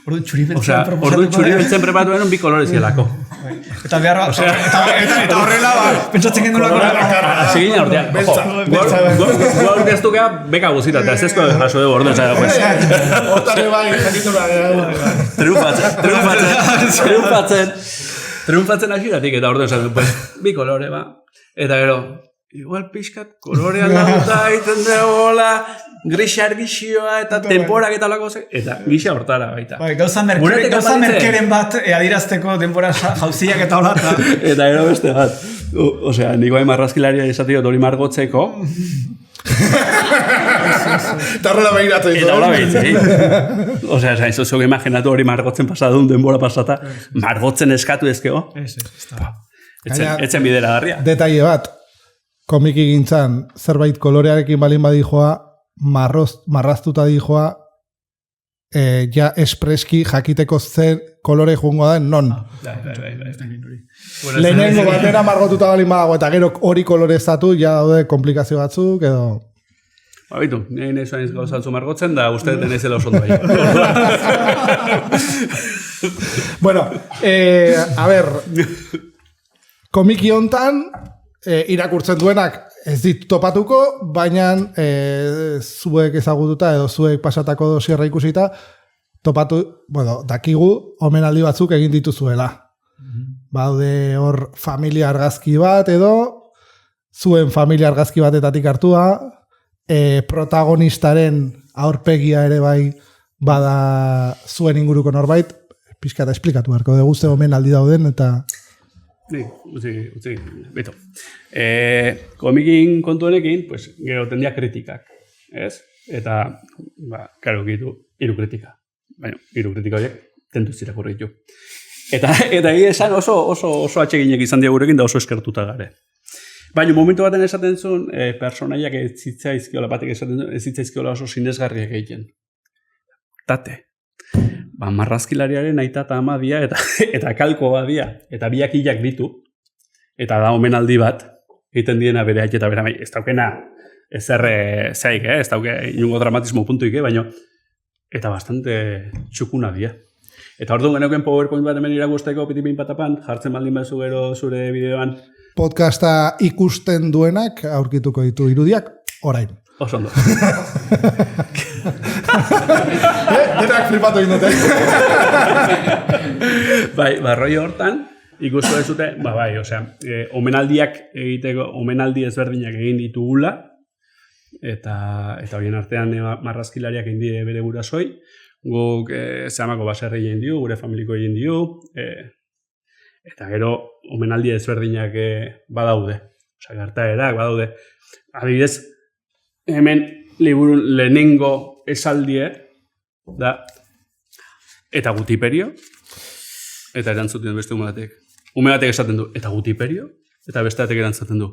Orduan txuri beltzen prepatu denon bi kolorez gelako. Eta beharra, eta horrela, pentsatzen gendun lako. Hasi ginen ordean, gua urteaztu geha beka guzita, eta ez ezkoa raso dugu orduan. Hortare bai, jakitura. Triunfatzen asiratik eta orduan, bi kolore, eta gero, igual pixkat kolorean laguta egiten dugu, grisa ergixioa eta temporak eta olako ze, eta gisa hortara baita. Bai, gauza merkeren bat adirazteko denbora jauziak eta hola. Eta gero beste bat. Osea, niko marrazkilaria esatio hori margotzeko. Eta horrela behiratzen. Eta horrela behiratzen. Osea, ez zuzuk imaginatu hori margotzen pasadun denbora pasata, margotzen eskatu ezkeo. Etzen bidera darria. Detaile bat, komiki gintzan, zerbait kolorearekin balin badijoa, marraztuta dijoa, ja espreski jakiteko zer kolore joango da, non. Lehenengo batera margotuta balin badago, eta gero hori kolorezatu, ja daude komplikazio batzuk, edo... Bitu, nahi zuen gauzatzu margotzen, da uste deten ez dela oso ondo bai. Bueno, a ver, komiki hontan, irakurtzen duenak ez dit topatuko, baina zuek ezagututa edo zuek pasatako dosierra ikusita, topatu, bueno, dakigu, omenaldi batzuk egin dituzuela. Baude hor familia argazki bat edo, zuen familia argazki batetatik hartua, protagonistaren aurpegia ere bai bada zuen inguruko norbait, pixka eta esplikatu beharko dugu ze omenaldi dauden eta... Utzi, beto. Komikin kontu honekin, pues, gero tendia kritikak, ez? Eta, karo, gitu, 3 kritika. Baina, 3 kritika horiek, tentuz irakurri ditu. Eta esan oso atseginek izan dira gurekin da oso eskertuta gare. Baina, momentu baten esaten zuen, personaiak ez zitzaizkiola, batek esaten zuen, ez zitzaizkiola oso sinesgarriak egiten. Tate. Marrazkilariaren aita eta ama dia, eta kalkoa dia, eta biak hilak ditu, eta da omenaldi bat, egiten diena bere haik eta bere mai. Ez daukena, ezer zaik, ez dauke inungo dramatismo puntuik, baina, eta bastante txukuna dia. Eta hor duen geneuken PowerPoint bat hemen iragusteko pitipin patapan, jartzen baldin bazu gero zure bideoan. Podcasta ikusten duenak aurkituko ditu irudiak, orain. Oso ondo. Denak flipatu egin dute. Roi hortan, ikustu dezute, osea, omenaldiak egiteko, omenaldi ezberdinak egin ditugula, eta horien artean marrazkilariak egin dire bere gurasoi, guk zehamako baserri egin diu, gure familiko egin diu, eta gero omenaldi ezberdinak badaude, osea, gertaerak badaude. Adibidez, hemen liburun lehenengo esaldie da eta gutiperio, eta erantzuten beste ume batek. Ume batek esaten du, eta gutiperio, eta beste batek erantzuten du.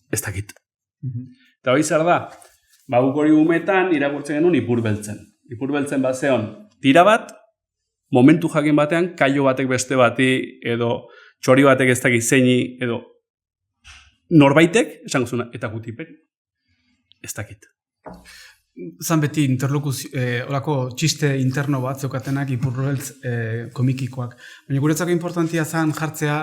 Ez dakit. Eta hori zer da, guk hori umetan irakurtzen genuen ipur beltzen. Ipur beltzen bat zeon, tira bat, momentu jakin batean, kaio batek beste bati, edo txori batek ez dakit zeini, edo norbaitek, esango zuna, eta gutiperio. Ez dakit. Zan beti orako txiste interno bat zeukatenak ipurrobeltz komikikoak. Baina guretzako importantia zan jartzea,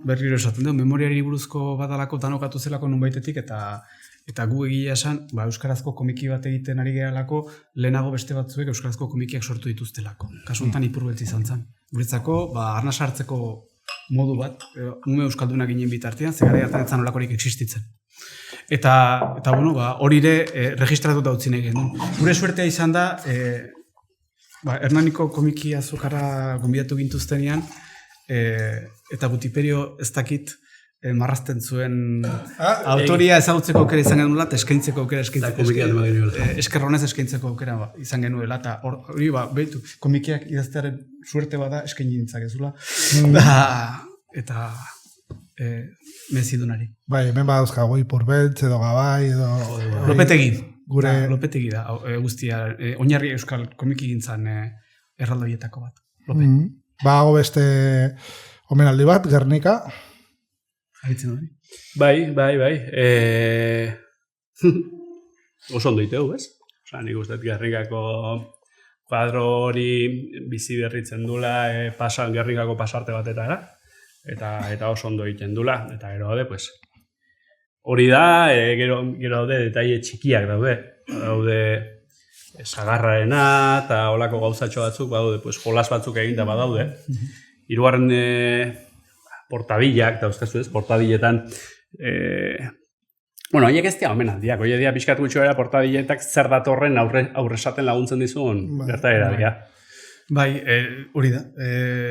berriro esaten dugu, memoriari buruzko badalako danokatu zelako nunbaitetik, eta gu egia esan, euskarazko komiki bat egiten ari geralako, lehenago beste batzuek euskarazko komikiak sortu dituztelako. Kasu honetan ipurrobeltz izan zen. Guretzako, arnasa hartzeko modu bat, ume euskaldunak ginen bitartean, zegara hartan etzan olakorik existitzen. Eta hori ere registratuta utzi nahi genuen. Gure suertea izan da, Hernaniko komiki azokara gonbidatu gintuztenean, eta gutiperio ez dakit marrazten zuen autoria ezagutzeko aukera izan genuela, eta eskaintzeko aukera eskerronez eskaintzeko aukera izan genuela, eta hori behitu, komikiak idaztearen suerte bada eskaini nintzakezula. Eta mezidunari. Hemen badauzkago Ipurbeltz edo Gabai edo... Lopetegi. Lopetegi da, guztia. Oinarri euskal komiki gintzan erraldoietako bat. Bago beste omenaldi bat, Gernika. Haitzen hori? Bai. Oso ondo iteu, ez? Osa, nik uste Gernikako kuadro hori bizi berritzen dula Gernikako pasarte batetara. Eta oso ondo egiten dula, eta gero daude, pues, hori da, gero daude, detaile txikiak daude sagarrarena, eta holako gauzatxo batzuk, badaude, pues, jolas batzuk eginda badaude. Hirugarren portadillak, eta euskazu ez, portadilletan, horiek ez dira omenaldiak, horiek dira pixkat gutxo era portadilletak zer datorren aurresaten laguntzen dizun gertaera dira. Hori da.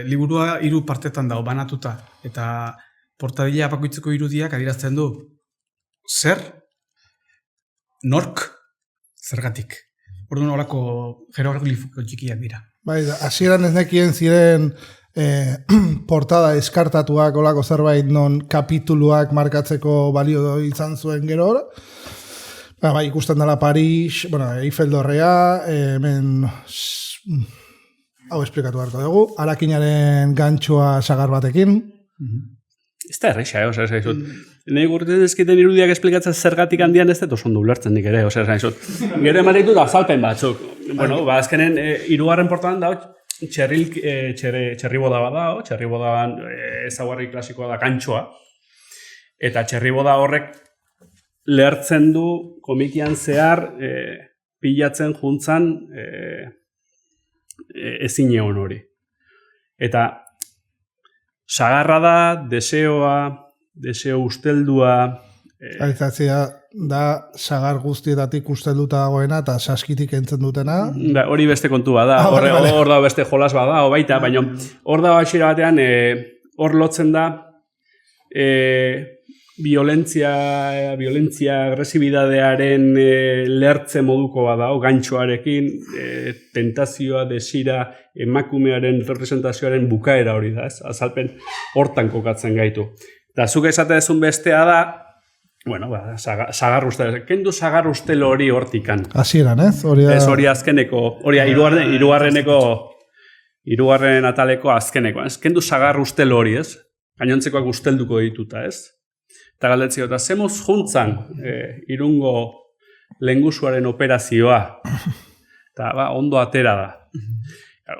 Liburua 3 partetan dago banatuta, eta portadilla bakoitzeko irudiak adierazten du zer, nork, zergatik. Orduan horako jeroglifiko txikiak dira. Hasieran ez nekien ziren portada eskartatuak olako zerbait non kapituluak markatzeko balio izan zuen gero. Ikusten dela Paris, Eiffel Dorrea, hemen... Hau esplikatu hartu dugu, Arakinaren gantxoa sagar batekin. Ez da erreixa, nahi gurtzen ezkiten irudiak esplikatzen zergatik handian ez dut oso ondo ulertzen nik ere, osea, esan izut. Gero ematen ditut azalpen batzuk. Bueno, azkenen, hirugarren portan da, txerriboda badao, txerribodan ezaguarri klasikoa da kantxoa, eta txerriboda horrek lehertzen du komikian zehar pilatzen juntzan ezin egon hori. Eta sagarra da, deseo usteldua... Aizatzea da sagar guztietatik ustelduta dagoena eta saskitik entzen dutena. Hori beste kontua da, hor da beste jolas bada, baita, baina hor da hasiera batean, hor lotzen da violentzia agresibidadearen lehertze moduko bada, gantxoarekin, tentazioa, desira, emakumearen representazioaren bukaera hori da, ez? Azalpen hortan kokatzen gaitu. Eta zuk esatezun bestea da, bueno, sagar ustel, kendu sagar ustel hori hortikan. Hasieran, ez? Ez hori azkeneko, hori hirugarren ataleko azkeneko, ez? Kendu sagar ustel hori, ez? Gainontzekoak ustelduko dituta, ez? Eta galdetzio, eta zemuz juntzan Irungo lehengusuaren operazioa, eta ondo atera da.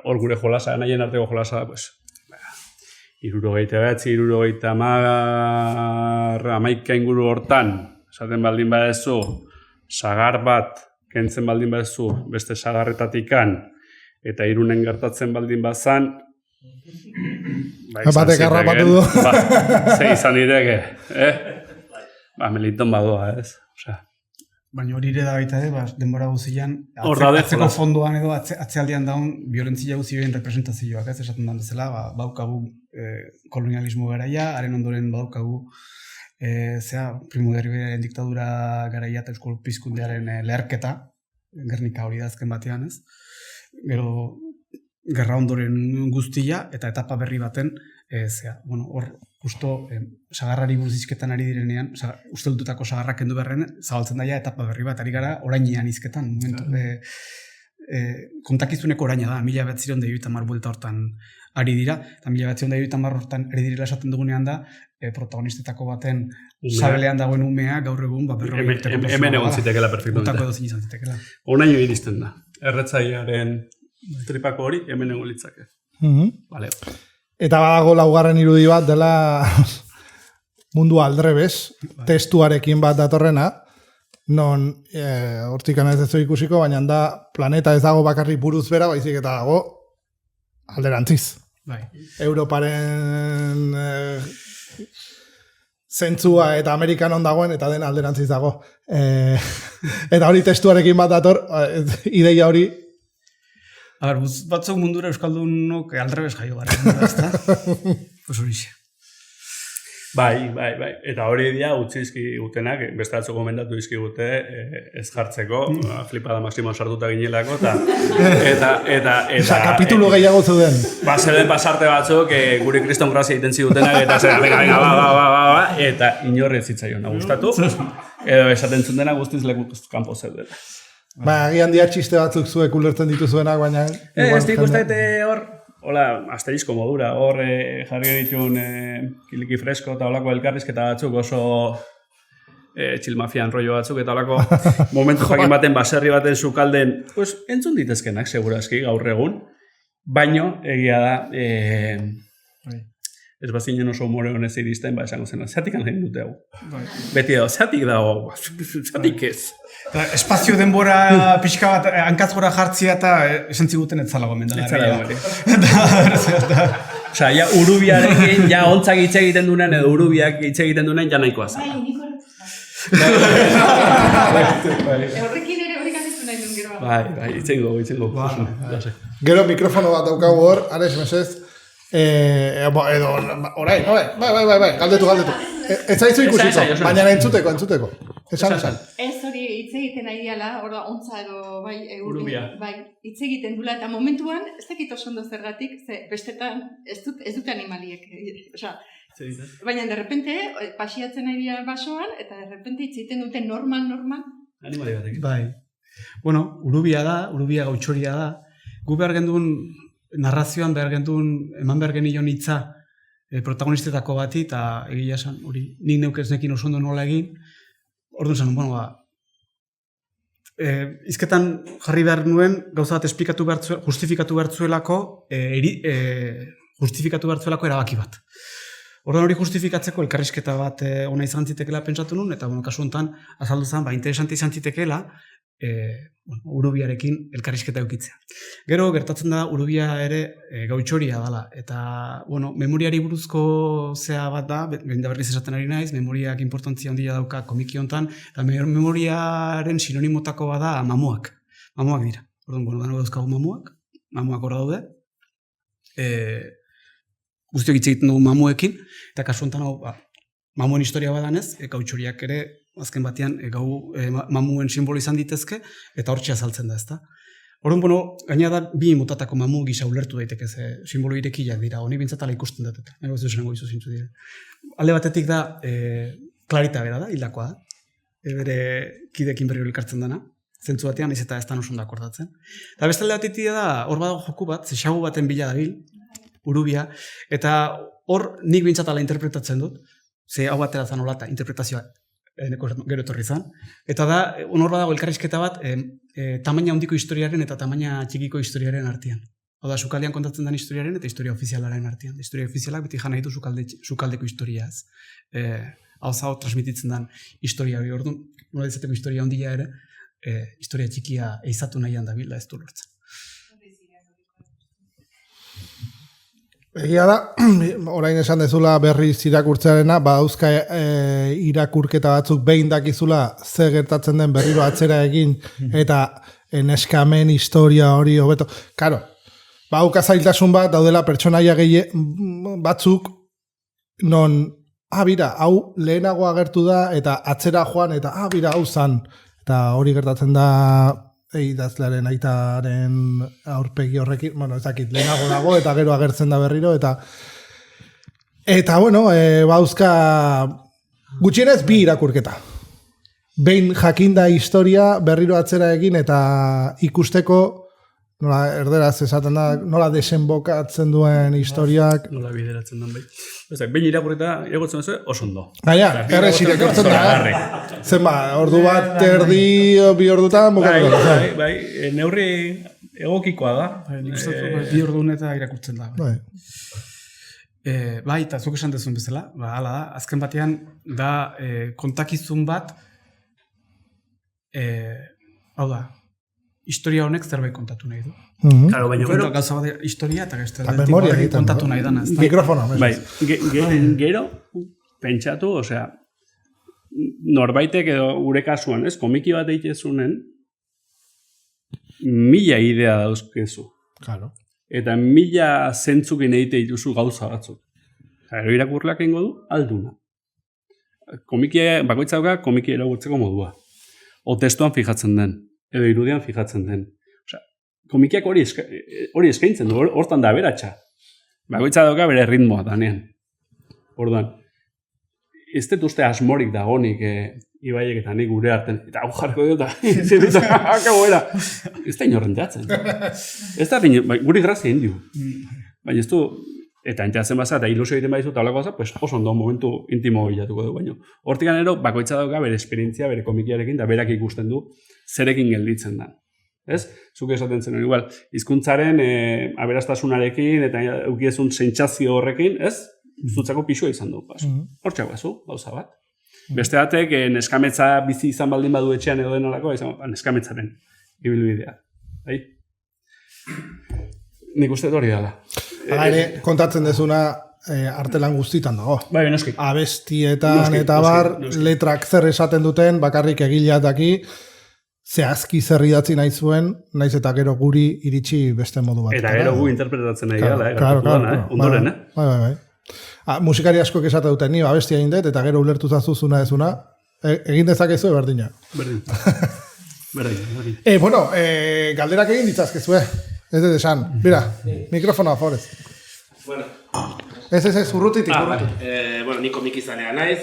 Hor gure jolasa, nahien arteko jolasa, pues, 69, 70 inguru hortan, esaten baldin badezu, sagar bat, kentzen baldin badezu, beste sagarretatikan, eta Irunen gertatzen baldin bazan, batek harrapatu du. Ze izan direke, Meliton badoa, ez? Baina hori ere da baita denbora guzian, atzeko fondoan edo atzealdean daun violentzia guzioen representazioak, ez esaten dan bezala, badaukagu kolonialismo garaia, haren ondoren badaukagu Primo de Riveraren diktadura garaia eta euskal pizkundearen leherketa, Gernika hori da azken batean, ez? Gero gerra ondoren guztia eta etapa berri baten, hor justo sagarrari buruz ari direnean, usteldutako sagarrak kendu berren, zabaltzen daia etapa berri bat, ari gara orainean izketan, kontakizuneko oraina da, 1970 buelta hortan ari dira, eta 1970 hortan ari direla esaten dugunean da, protagonistetako baten sabelean dagoen umea, gaur egun, berrogei urteko persona. Hemen egon zitekela, perfecto. Utako edo izan zitekela. Onaino iristen da. Erretzaiaren tripako hori, hemen egon litzake. Vale. Eta badago laugarren irudi bat dela mundu aldrebes, testuarekin bat datorrena, non hortikan ez ez ikusiko, baina da planeta ez dago bakarrik buruz bera, baizik eta dago alderantziz. Europaren zentzua eta Amerikan on dagoen eta den alderantziz dago. Eta hori testuarekin bat dator, ideia hori. Batzuk mundura euskaldunok aldrebes jaio gara, ezta? Pues horixe. Bai. Eta hori dia utzizki gutenak, beste atzo gomendatu izkigute ez jartzeko, flipada maksimo sartuta ginelako, eta kapitulu gehiago zeuden. Zeuden pasarte batzuk, guri kriston grazia egiten zidutenak, eta zer, venga, eta inorri zitzaion gustatu, edo esaten zundena guztiz leku kanpo zeudela. Agian dia txiste batzuk zuek ulertzen dituzuenak, baina... Ez ikustaite hor, hola, asterizko modura, hor jarri ditun kiliki fresko eta holako elkarrizketa batzuk oso txilmafian rollo batzuk eta holako momentu jakin baten baserri baten sukalden, pues entzun ditezkenak segurazki gaur egun, baino egia da ez bazinen oso humore honez iristen, esango zena, zeatik anlain dute hau. Beti dago, zeatik dago, zeatik ez. Espazio denbora pixka bat hankaz gora jartzia eta esan ziguten ez zalago mendala. Osa, ja urubiarekin, ja ontzak hitz egiten duen, edo urubiak hitz egiten duen, ja nahikoa zen. Horrekin ere hori gazetu nahi duen gero. Bai, hitz egin. Gero mikrofono bat daukagu hor, Ares mesez, edo, orain, bai, galdetu. Ez zaizu ikusiko, baina entzuteko. Esan. Ez hori hitz egiten nahi diala, hor da, ontza edo, urubia. Bai, hitz egiten dula, eta momentuan, ez dakit oso ondo zergatik, ze bestetan ez dute animaliek. Osa, baina, derrepente, pasiatzen nahi dira basoan, eta derrepente hitz egiten dute normal. Animali batekin. Bai. Bueno, urubia gautxoria da. Gu behar gendun, narrazioan behar gendun, eman behar genion hitza, protagonistetako bati, eta egia esan, hori, nik neukesnekin oso ondo nola egin, orduan zen, bueno, izketan jarri behar nuen, gauza bat justifikatu behar zuelako, justifikatu behar zuelako erabaki bat. Orduan hori justifikatzeko elkarrizketa bat ona izan zitekeela pentsatu nuen, eta kasu honetan azaldu zen, interesante izan zitekeela, Urubiarekin elkarrizketa eukitzea. Gero, gertatzen da, Urubia ere gautxoria dela, eta, memoriari buruzko zea bat da, berriz esaten ari naiz, memoriak importantzia handia dauka komiki honetan, eta memoriaren sinonimotako bada mamuak. Mamuak dira. Orduan, dano dauzkagu mamuak horra daude, guztiok hitz egiten dugu mamuekin, eta kasu honetan mamuen historia badanez, gautxoriak ere, azken batean, mamuen simbolo izan ditezke, eta hortxe azaltzen da, ezta? Orduan, gaina da, bi motatako mamu gisa ulertu daiteke, simbolo irekiak dira, honi bintzatala ikusten dut, eta nahi ez duzen goizu zintzu dira. Alde batetik da, Clarita bera da, hildakoa da, bere kidekin berriro elkartzen dana, zentzu batean, ez eta ez da nosun da akordatzen. Eta beste alde batetik da, hor badago joku bat, xagu baten bila dabil, Urubia, eta hor nik bintzatala interpretatzen dut, hau batera zan olata, interpretazioa gero etorri zan, eta da, hor badago elkarrizketa bat, tamaina handiko historiaren eta tamaina txikiko historiaren artean. Hau da, sukaldean kontatzen den historiaren eta historia ofizialaren artean. Historia ofizialak beti jana ditu sukaldeko historiaz. Hau zao transmititzen den historia hori orduan, nola izateko historia handia ere, historia txikia eizatu nahian da bila ez du lortzen. Egia da, orain esan dezula berriz irakurtzearena, dauzka irakurketa batzuk behin dakizula ze gertatzen den berriro atzera egin eta neskamen historia hori hobeto. Karo, bauka zailtasun bat daudela pertsonaia batzuk non, bira, hau lehenago agertu da eta atzera joan eta bira, hau zan. Eta hori gertatzen da idazlearen aitaren aurpegi horrekin, ez dakit, lehenago dago eta gero agertzen da berriro, eta bauzka gutxienez bi irakurketa. Behin jakinda historia berriro atzera egin eta ikusteko, nola erderaz esaten da, nola desenbokatzen duen historiak. Nola bideratzen den bai. Behin irakurtzen zuen oso ondo. Gaia, errez irakurtzen da. Zenba, ordu bat, erdi, bi ordutan, bukatu. Bai, neurri egokikoa da. Nik uste bi ordun eta irakurtzen da. Bai, eta zuk esan dezun bezala, hala da, azken batean da kontakizun bat, hau da, historia honek zerbait kontatu nahi du. Claro, baina gero gauza bat historia eta zerbait kontatu nahi dana. Mikrofona. Bai, gero pentsatu, osea, norbaitek edo gure kasuan, komiki bat eitezunen, 1000 idea dauzkezu. Claro. Eta 1000 zentzukin egite dituzu gauza batzuk. Gero irakurleak egingo du, alduna. Bakoitza dauka komiki irakurtzeko modua. O testuan fijatzen den, edo irudian fijatzen den. Osea, komikiak hori eskaintzen du, hortan da aberatsa. Bakoitza dauka bere ritmoa danean. Orduan, ez dut uste asmorik dagonik Ibaiek eta nik gure arten, eta hau jarko dut, akaboera. Ez da inorren teatzen. Ez da, guri grazia indio. Baina ez du, eta enteatzen baza, eta ilusio egiten baizu, eta holako baza, pues oso ondo momentu intimo bilatuko du. Baina hortik ganero, bakoitza dauka bere esperientzia, bere komikiarekin, eta berak ikusten du, zerekin gelditzen da. Ez? Zuk esaten zen, igual, hizkuntzaren aberastasunarekin, eta eukiezun sentsazio horrekin, ez? Zutzako pixua izan du. Hortxak bazu, gauza bat. Beste batek, neskametza bizi izan baldin badu etxean edo denolako, neskametzaren ibilbidea. Nik uste hori dela. Ere, kontatzen dezuna artelan guztitan dago. Bai, noski. Abestietan eta bar, letrak zer esaten duten, bakarrik egileak daki, zehazki zer idatzi nahi zuen, naiz eta gero guri iritsi beste modu bat. Eta gero gu interpretatzen nahi gala, ondoren, Bai. Musikari asko esate duten ni abestia egin dut, eta gero ulertu zazuzuna ezuna, egin dezakezu berdina. Berdin. Bueno, galderak egin ditzazkezue. Ez dut esan. Mira, mikrofonoa, forez. Bueno. Ez, urrutitik. Bueno, ni komikizalea naiz,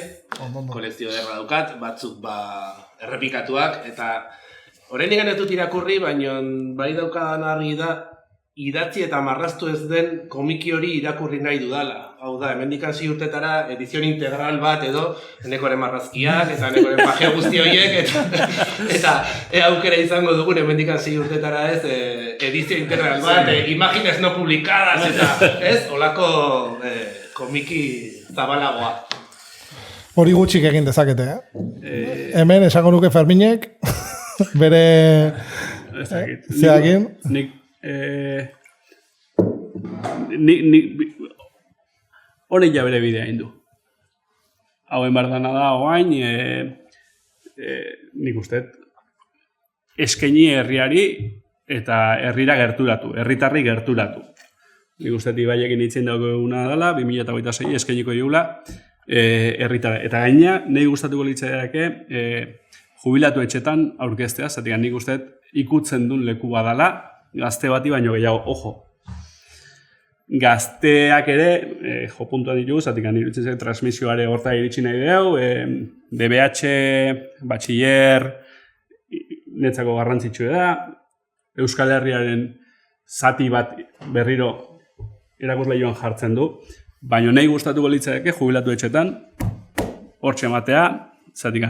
kolekzio derra dukat, batzuk errepikatuak, eta oraindik ez dut irakurri, baina bai daukadan argi da, idatzi eta marraztu ez den komiki hori irakurri nahi dudala. Hau da, hemendik 6 urtetara edizion integral bat edo enekoren marrazkiak eta enekoren paje guzti horiek eta aukera izango dugun hemendik 6 urtetara ez edizio integral bat, imágenes no publicadas eta ez, holako komiki zabalagoa. Hori gutxik egin dezakete, hemen esango nuke Ferminek bere zeakin. Honek ja bere bidea hindu. Hauen bardana da, oain, nik uste, eskaini herriari eta herrira gerturatu, herritarri gerturatu. Nik uste, ibaiekin itzien dago eguna dela, 2026 eskainiko digula, herritara. Eta gaina, nahi gustatuko litzaiake, jubilatu etxetan aurkeztea, zatik nik uste, ikutzen duen leku badala, gazte bati baino gehiago, ojo. Gazteak ere, jo puntuan ditugu, zatik iruditzen zen transmisioare horta iritsi nahi dugu, DBH, batxiller, netzako garrantzitsua da, Euskal Herriaren zati bat berriro erakusleihoan jartzen du, baina nahi gustatuko litzaiake jubilatu etxetan, hortxe ematea, zatik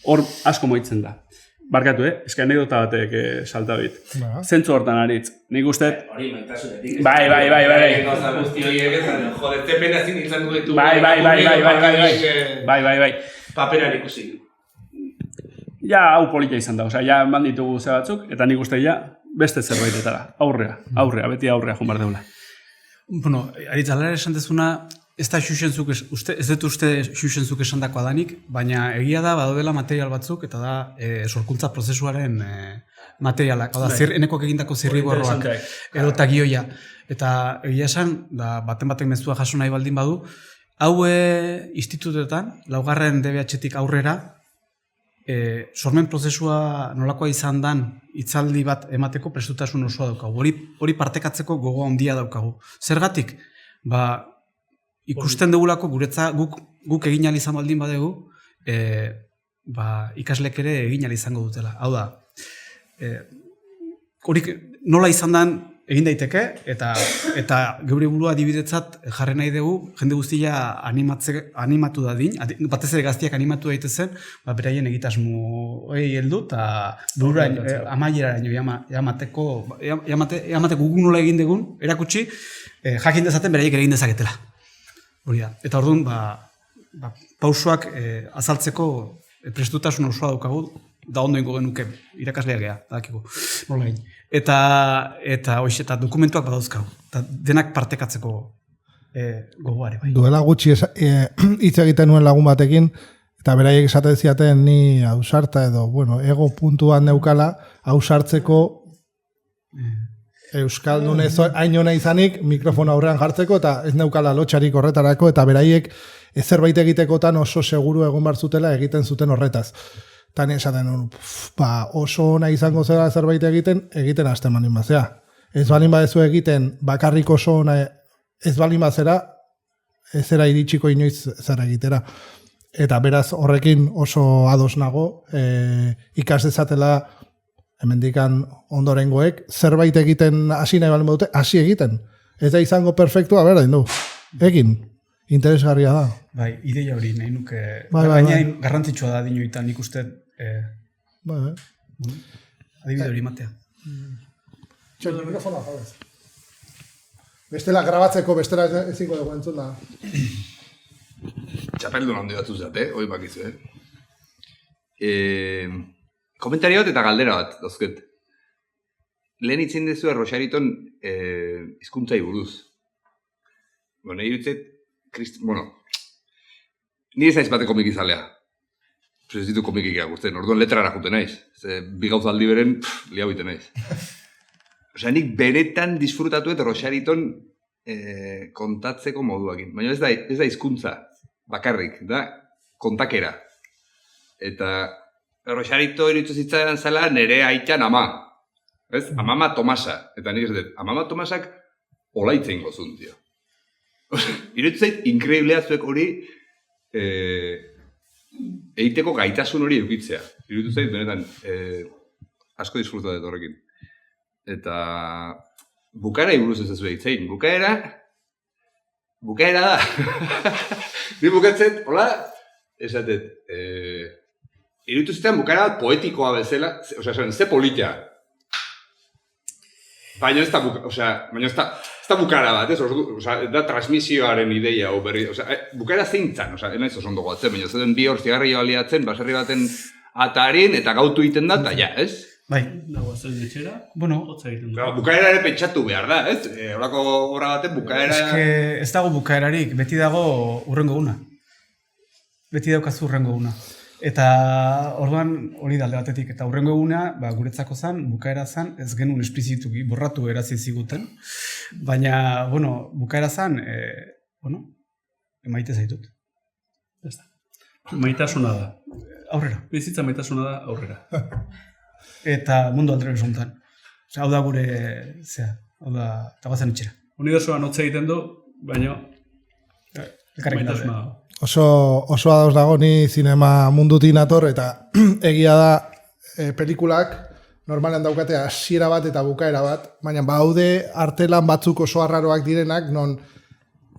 hor asko moitzen da. Barkatu, eske anekdota batek salta bit. Zentzu hortan aritz. Nik uste... Hori maitasunetik. Bai. Gauza guzti horiek ez, jode, tepena ezin izan duetu. Bai. Paperan ikusi. Ja, hau polita izan da. Osea, ja eman ditugu ze batzuk, eta nik uste ja beste zerbaitetara. Aurrea, beti aurrea jun behar deula. Bueno, aritz, alara esan dezuna, ez da xuxenzuk, ez dut uste xuxenzuk esan dako adanik, baina egia da, badodela material batzuk, eta da sorkuntza prozesuaren materialak. Hau da, enekok egindako zirriborroak, edo eta gioia. Eta egia esan, baten mezua jaso nahi baldin badu, hau institutetan, 4. DBH-tik aurrera, sormen prozesua nolakoa izan dan hitzaldi bat emateko prestutasun osoa daukagu. Hori partekatzeko gogo handia daukagu. Zergatik? Ikusten dugulako guk egin ahal izan baldin badegu, ikaslek ere egin ahal izango dutela. Hau da, hori nola izan den egin daiteke, eta geure burua adibidetzat jarri nahi dugu, jende guztia animatu dadin, batez ere gaztiak animatu daitezen, beraien egitasmo heldu, eta bururain, amaieraraino jamateko guk nola egin dugun, erakutsi, jakin dezaten beraiek ere egin dezaketela. Hori da. Eta orduan, pausoak azaltzeko prestutasun osoa daukagu, da ondo ingo genuke irakasleak gea, dakigu, nola egin. Eta dokumentuak badauzkagu, eta denak partekatzeko gogoare. Bai. Duela gutxi hitz egiten nuen lagun batekin, eta beraiek esaten ziaten ni ausarta edo, ego puntuan neukala, ausartzeko Euskaldun ez hain hona izanik, mikrofono aurrean jartzeko, eta ez neukala lotxarik horretarako, eta beraiek zerbait egitekotan oso seguru egon bar zutela egiten zuten horretaz. Eta ni esaten, oso ona izango zera zerbait egiten hasten balin bazea. Ez balin badezu egiten bakarrik oso ona ez balin bazera, ez zera iritsiko inoiz zer egitera. Eta beraz horrekin oso ados nago, ikas dezatela hemendikan ondorengoek, zerbait egiten hasi nahi balen badute, hasi egiten. Ez da izango perfektua, bera, egin. Interesgarria da. Bai, ideia hori nahi nuke. Baina garrantzitsua da dinoitan nik uste. Adibide hori matea. Txel, mikrofona, jabez. Bestela grabatzeko, bestela ezingo dugu entzun da. Txapeldun handi batzu zate, hoi bakizu, Komentario bat eta galdera bat, dauzket. Lehen itzen dezu Rosariton hizkuntzai buruz. Nire dutzet, nire ez naiz bate komik izalea. Ez ditu komikik irakurtzen, orduan letrara jute naiz. Bi gauza aldi beren, liau ite naiz. Osea, nik benetan disfrutatuet Rosariton kontatzeko moduakin. Baina ez da hizkuntza bakarrik, da kontakera. Eta Rosarito iruditu zitzaidan zela nire aitan ama. Ez? Amama Tomasa. Eta nik ez dut, Amama Tomasak olaitzen gozun, tio. Iruditu zait, inkreiblea zuek hori egiteko gaitasun hori eukitzea. Iruditu zait, benetan, asko disfrutat horrekin. eta bukaera buruz ez duzu egitzein. Bukaera da. Ni bukatzen, hola, esatet, iruditu zitean bukaera bat poetikoa bezala, ze polita. Baina ez da bukaera bat, da transmisioaren ideia, bukaera zeintzan, enaiz oso ondo goatzen, baina zeden bi hor zigarrillo aliatzen, baserri baten atarin, eta gautu egiten da, eta ja, ez? Bai. Dago zen etxera, hotza egiten du. Bukaera ere pentsatu behar da, ez? Horako horra baten bukaera... Ez dago bukaerarik, beti dago urrengo una. Beti daukazu urrengo una. Eta orduan hori da alde batetik, eta urrengo eguna, guretzako zen, bukaera zen, ez genuen esplizituki, borratu erazi ziguten, baina, bukaera zen, emaite zaitut. Maitasuna da. Aurrera. Bizitza maitasuna da aurrera. Eta mundu aldrebes honetan. Hau da gure, hau da, eta guazen itxera. Unibersoan hotza egiten du, baina maitasuna da. Oso ados dago ni zinema mundutik nator, eta egia da pelikulak normalean daukate hasiera bat eta bukaera bat, baina baude artelan batzuk oso arraroak direnak, non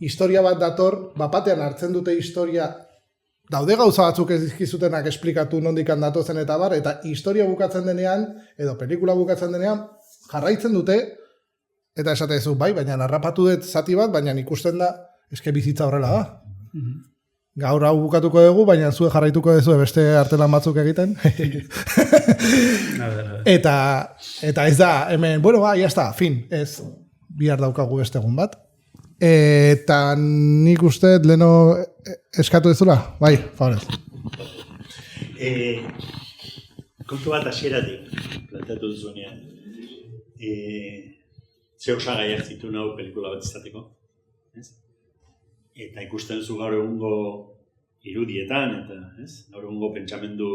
historia bat dator, bapatean hartzen dute historia, daude gauza batzuk ez dizkizutenak esplikatu nondik datozen eta bar, eta historia bukatzen denean, edo pelikula bukatzen denean, jarraitzen dute, eta esate duzu, bai, baina narrapatu dut zati bat, baina ikusten da, eske bizitza horrela da. Gaur hau bukatuko dugu, baina zue jarraituko duzu beste artelan batzuk egiten. Eta ez da, hemen, ya está, fin, ez bihar daukagu beste egun bat. Eta nik uste leno eskatu dezula? Bai, favorez. Kontu bat hasieratik planteatu duzuenean. Ze osagaiak zitu nahu pelikula bat izateko. Eta ikusten zu gaur egungo irudietan, eta gaur egungo pentsamendu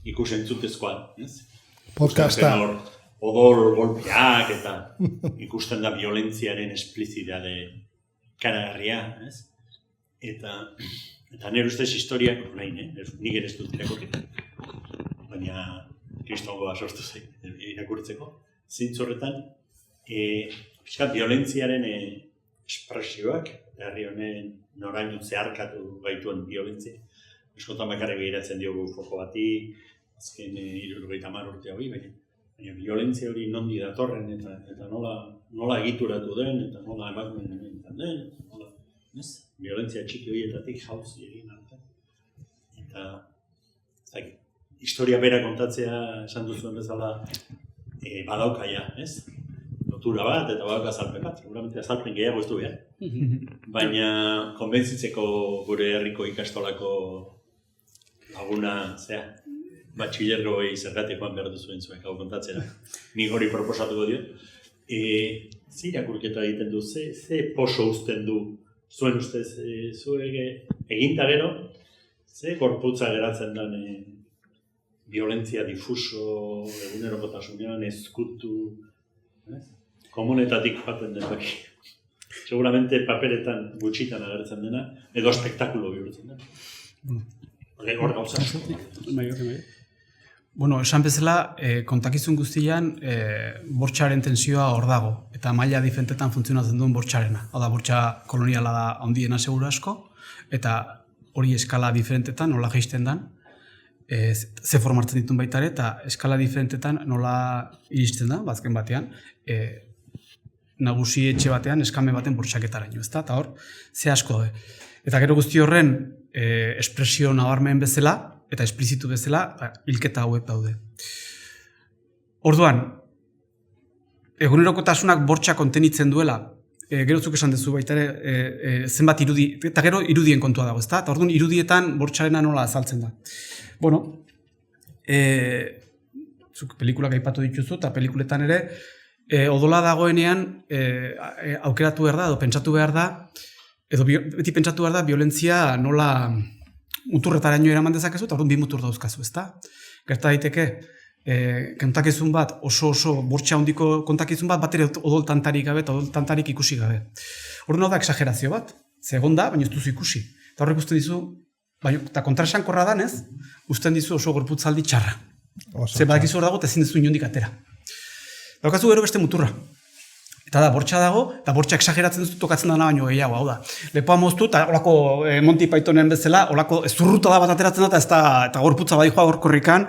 ikusentzutezkoan. Podcasta. Odol golpeak eta ikusten da violentziaren esplizitate karagarria, eta nire ustez historiak, nik ere ez dut irakurketa, baina kristongoa sortu zen irakurtzeko, zintzorretan, pixkat violentziaren espresioak, herri honen noraino zeharkatu gaituen violentzia, eskotan bakarrik behiratzen diogu foko bati, azken 70 urte hori, baina violentzia hori nondi datorren eta nola egituratu den, eta nola emakumen egiten den, violentzia txiki horietatik jauzi egin arte. Eta historia bera kontatzea esan duzuen bezala badaukaia, lotura bat eta badauka azalpen bat, seguramente azalpen gehiago ez du behar. Baina konbentzitzeko gure herriko ikastolako laguna, batxillergo zergatekoan behar duzuen zuen hau kontatzera. Nik hori proposatuko dio. Ze irakurketa egiten du, ze poso uzten du zuen ustez, zuek eginta gero, ze gorputza geratzen den violentzia difuso, egunerokotasunean, ezkutu, komunetatik joaten den baki. Seguramente paperetan gutxitan agertzen dena, edo espektakulo bihurtzen dena. Hor gauza. Esan bezala, kontakizun guztian bortxaren tensioa hor dago, eta maila diferentetan funtzionatzen duen bortxarena. Hau da, bortxa koloniala da handiena segura asko, eta hori eskala diferentetan nola geisten den, ze formartzen ditun baita ere, eta eskala diferentetan nola iristen da, bazken batean, nagusi etxe batean, eskame baten bortxaketaraino, ezta? Eta hor, ze asko da. Eta gero guzti horren espresio nabarmen bezala, eta esplizitu bezala, hilketa hauek daude. Orduan, egunerokotasunak bortxa kontenitzen duela, gerozuk esan dezu baita ere, zenbat irudi, eta gero irudien kontua dago, ezta? Eta orduan, irudietan bortxarena nola azaltzen da. Zuk pelikulak aipatu dituzu, eta pelikuletan ere, odola dagoenean aukeratu behar da, edo pentsatu behar da, edo beti pentsatu behar da, violentzia nola muturretaraino eraman dezakezu, eta orduan bi mutur dauzkazu, ezta? Gerta daiteke, kontakizun bat, oso bortxa handiko kontakizun bat, bat ere odol tantarik gabe, eta odol tantarik ikusi gabe. Orduan hau da exagerazio bat, ze egon da, baina ez duzu ikusi. Eta horrek uste dizu, eta kontraesankorra danez, usten dizu oso gorputzaldi txarra. Ze badakizu hor dago, eta ezin duzu inondik atera. daukazu gero beste muturra. Eta da, bortxa dago, eta bortxa exageratzen duzu tokatzen dana baino gehiago, hau da. Lepoa moztu, eta olako Monty Pythonen bezala, olako zurruta da bat ateratzen da, eta gorputza bai joa gorkorrikan,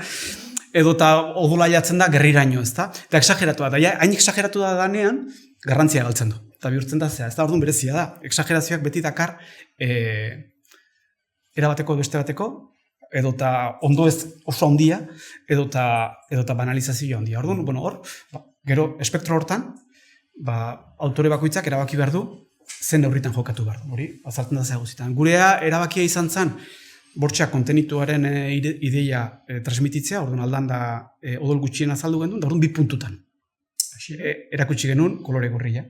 edo eta odula jatzen da gerriraino, ez da? Eta exageratu da, hain exageratu da danean, garrantzia galtzen du. Eta bihurtzen da, ez da, orduan berezia da. Exagerazioak beti dakar, erabateko beste bateko, edo eta ondo ez oso handia, edo eta banalizazio handia. Orduan, bueno, hor, gero espektro hortan, autore bakoitzak erabaki behar du, zen neurritan jokatu behar du. Hori, azaltzen da zea guzitan. Gurea erabakia izan zen, bortxa kontenituaren ideia transmititzea, orduan aldan da odol gutxien azaldu gendun, da orduan 2 puntutan. Erakutsi genuen kolore gorria.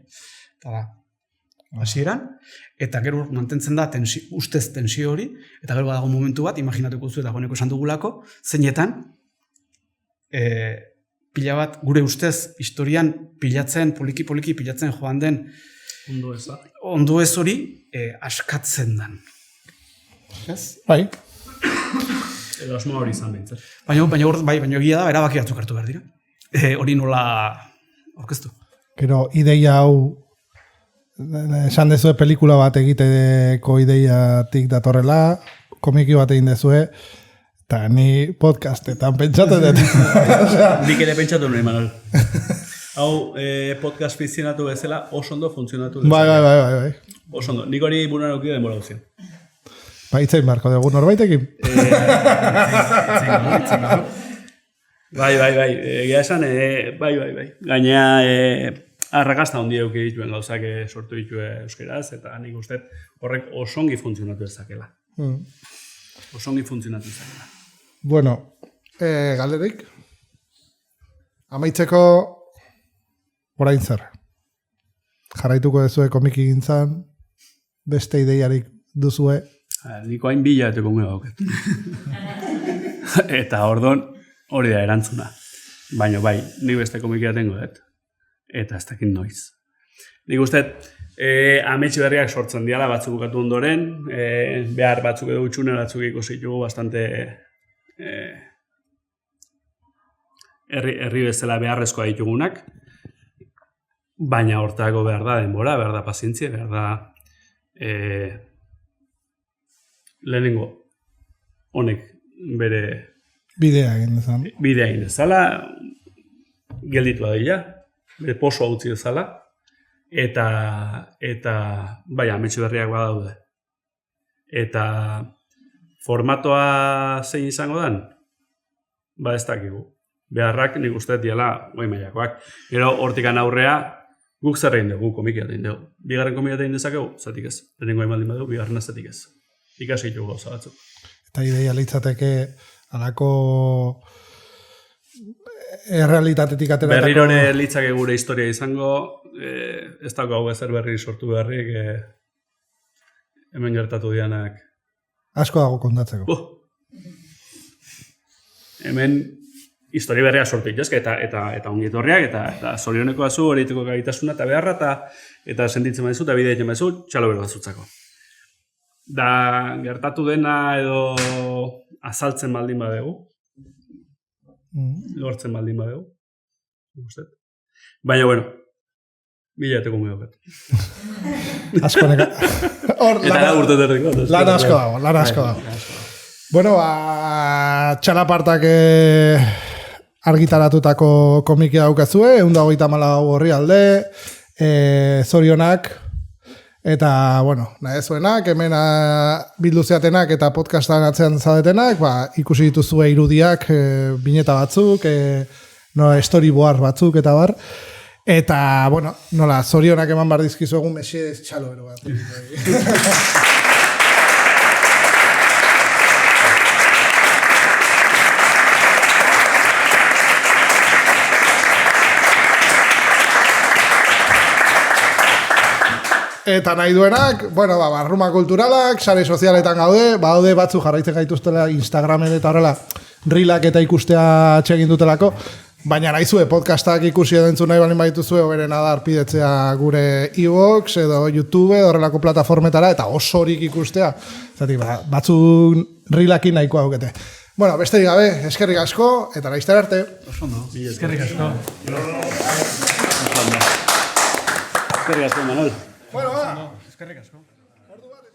Eta da, hasieran, eta gero mantentzen da ustez tensio hori, eta gero badago momentu bat, imaginatuko zu eta goneko esan dugulako, zeinetan, pila bat, gure ustez, historian pilatzen, poliki pilatzen joan den ondo ez hori askatzen den. Ez? Bai. Edo asmoa hori izan bintzen. Baina egia da, erabaki batzuk hartu behar dira. Hori nola aurkeztu. Gero, ideia hau, esan dezue pelikula bat egiteko ideiatik datorrela, komiki bat egin dezue, eta ni podcastetan pentsatu dut. Nik ere pentsatu nuen, Manuel. Hau, podcast fizionatu bezala oso ondo funtzionatu. Bai. Oso ondo. Nik hori buruan aukio denbora guzien. Baitzein marko dugu norbaitekin? Bai. Egia esan, bai. Gainea, arrakasta hondi euki dituen gauzak sortu ditue euskeraz, eta nik uste horrek osongi funtzionatu ezakela. Osongi funtzionatu ezakela. Bueno, galderik? Amaitzeko, orain zer? Jarraituko dezue komiki gintzan, beste ideiarik duzue? Niko hain bila eteko ngue gauket. Eta ordon hori da erantzuna. Baina bai, nik beste komikia tengo dut. Eta ez dakit noiz. Nik uste, ametsi berriak sortzen diala batzuk bukatu ondoren, behar batzuk edo utxune batzuk ikusi ditugu bastante herri bezala beharrezkoa ditugunak, baina hortako behar da denbora, behar da pazientzia, behar da lehenengo honek bere bidea egin dezala, gelditu adila, bere poso utzi dezala, eta bai, ametsi berriak badaude. Eta formatoa zein izango dan? Ba ez dakigu. Beharrak nik uste diala goi mailakoak. Gero hortikan aurrea guk zer egin dugu, komikia egin dugu. Bigarren komikia egin dezakegu, zatik ez. Lehenengo emaldin badugu, bigarren zatik ez. Ikasi dugu gauza batzuk. Eta ideia litzateke alako errealitatetik ateratako... Berrirone litzake gure historia izango, ez dago hau ezer berri sortu beharrik, hemen gertatu dianak. Asko dago kontatzeko. Hemen historia berriak sortu itezke, eta ongietorriak, eta zorioneko azu, horieteko gaitasuna eta beharra, eta sentitzen baizu, eta bidea egiten baizu, txalo bero batzutzako. Da gertatu dena edo azaltzen baldin badegu, lortzen baldin badegu, baina, bueno, bilateko mueoket. Asko neka. Eta da urte terdiko. Lan asko dago. Bueno, txalapartak argitaratutako komikia daukazue, 124 horri alde, zorionak, eta, bueno, nahi zuenak, hemen bildu zeatenak eta podcastan atzean zaudetenak, ikusi dituzue irudiak, bineta batzuk, storyboard batzuk eta bar. Eta, bueno, nola, zorionak eman bar dizkizu egun mesedez txalo ero bat. Eta nahi duenak, bueno, barruma kulturalak, sare sozialetan gaude batzu jarraitzen gaituztela Instagramen eta horrela reelak eta ikustea atxegin dutelako, baina nahi zue podcastak ikusi edo entzun nahi balin baituzue, oberena da arpidetzea gure iVoox edo YouTube horrelako plataformetara, eta osorik ikustea, zatik, batzuk reelakin nahikoa daukete. Bueno, besterik gabe, eskerrik asko, eta laizter arte. Oso ondo. Eskerrik asko. Eskerrik asko, Manuel. Bueno, va. Eskerrik asko. Ordu bat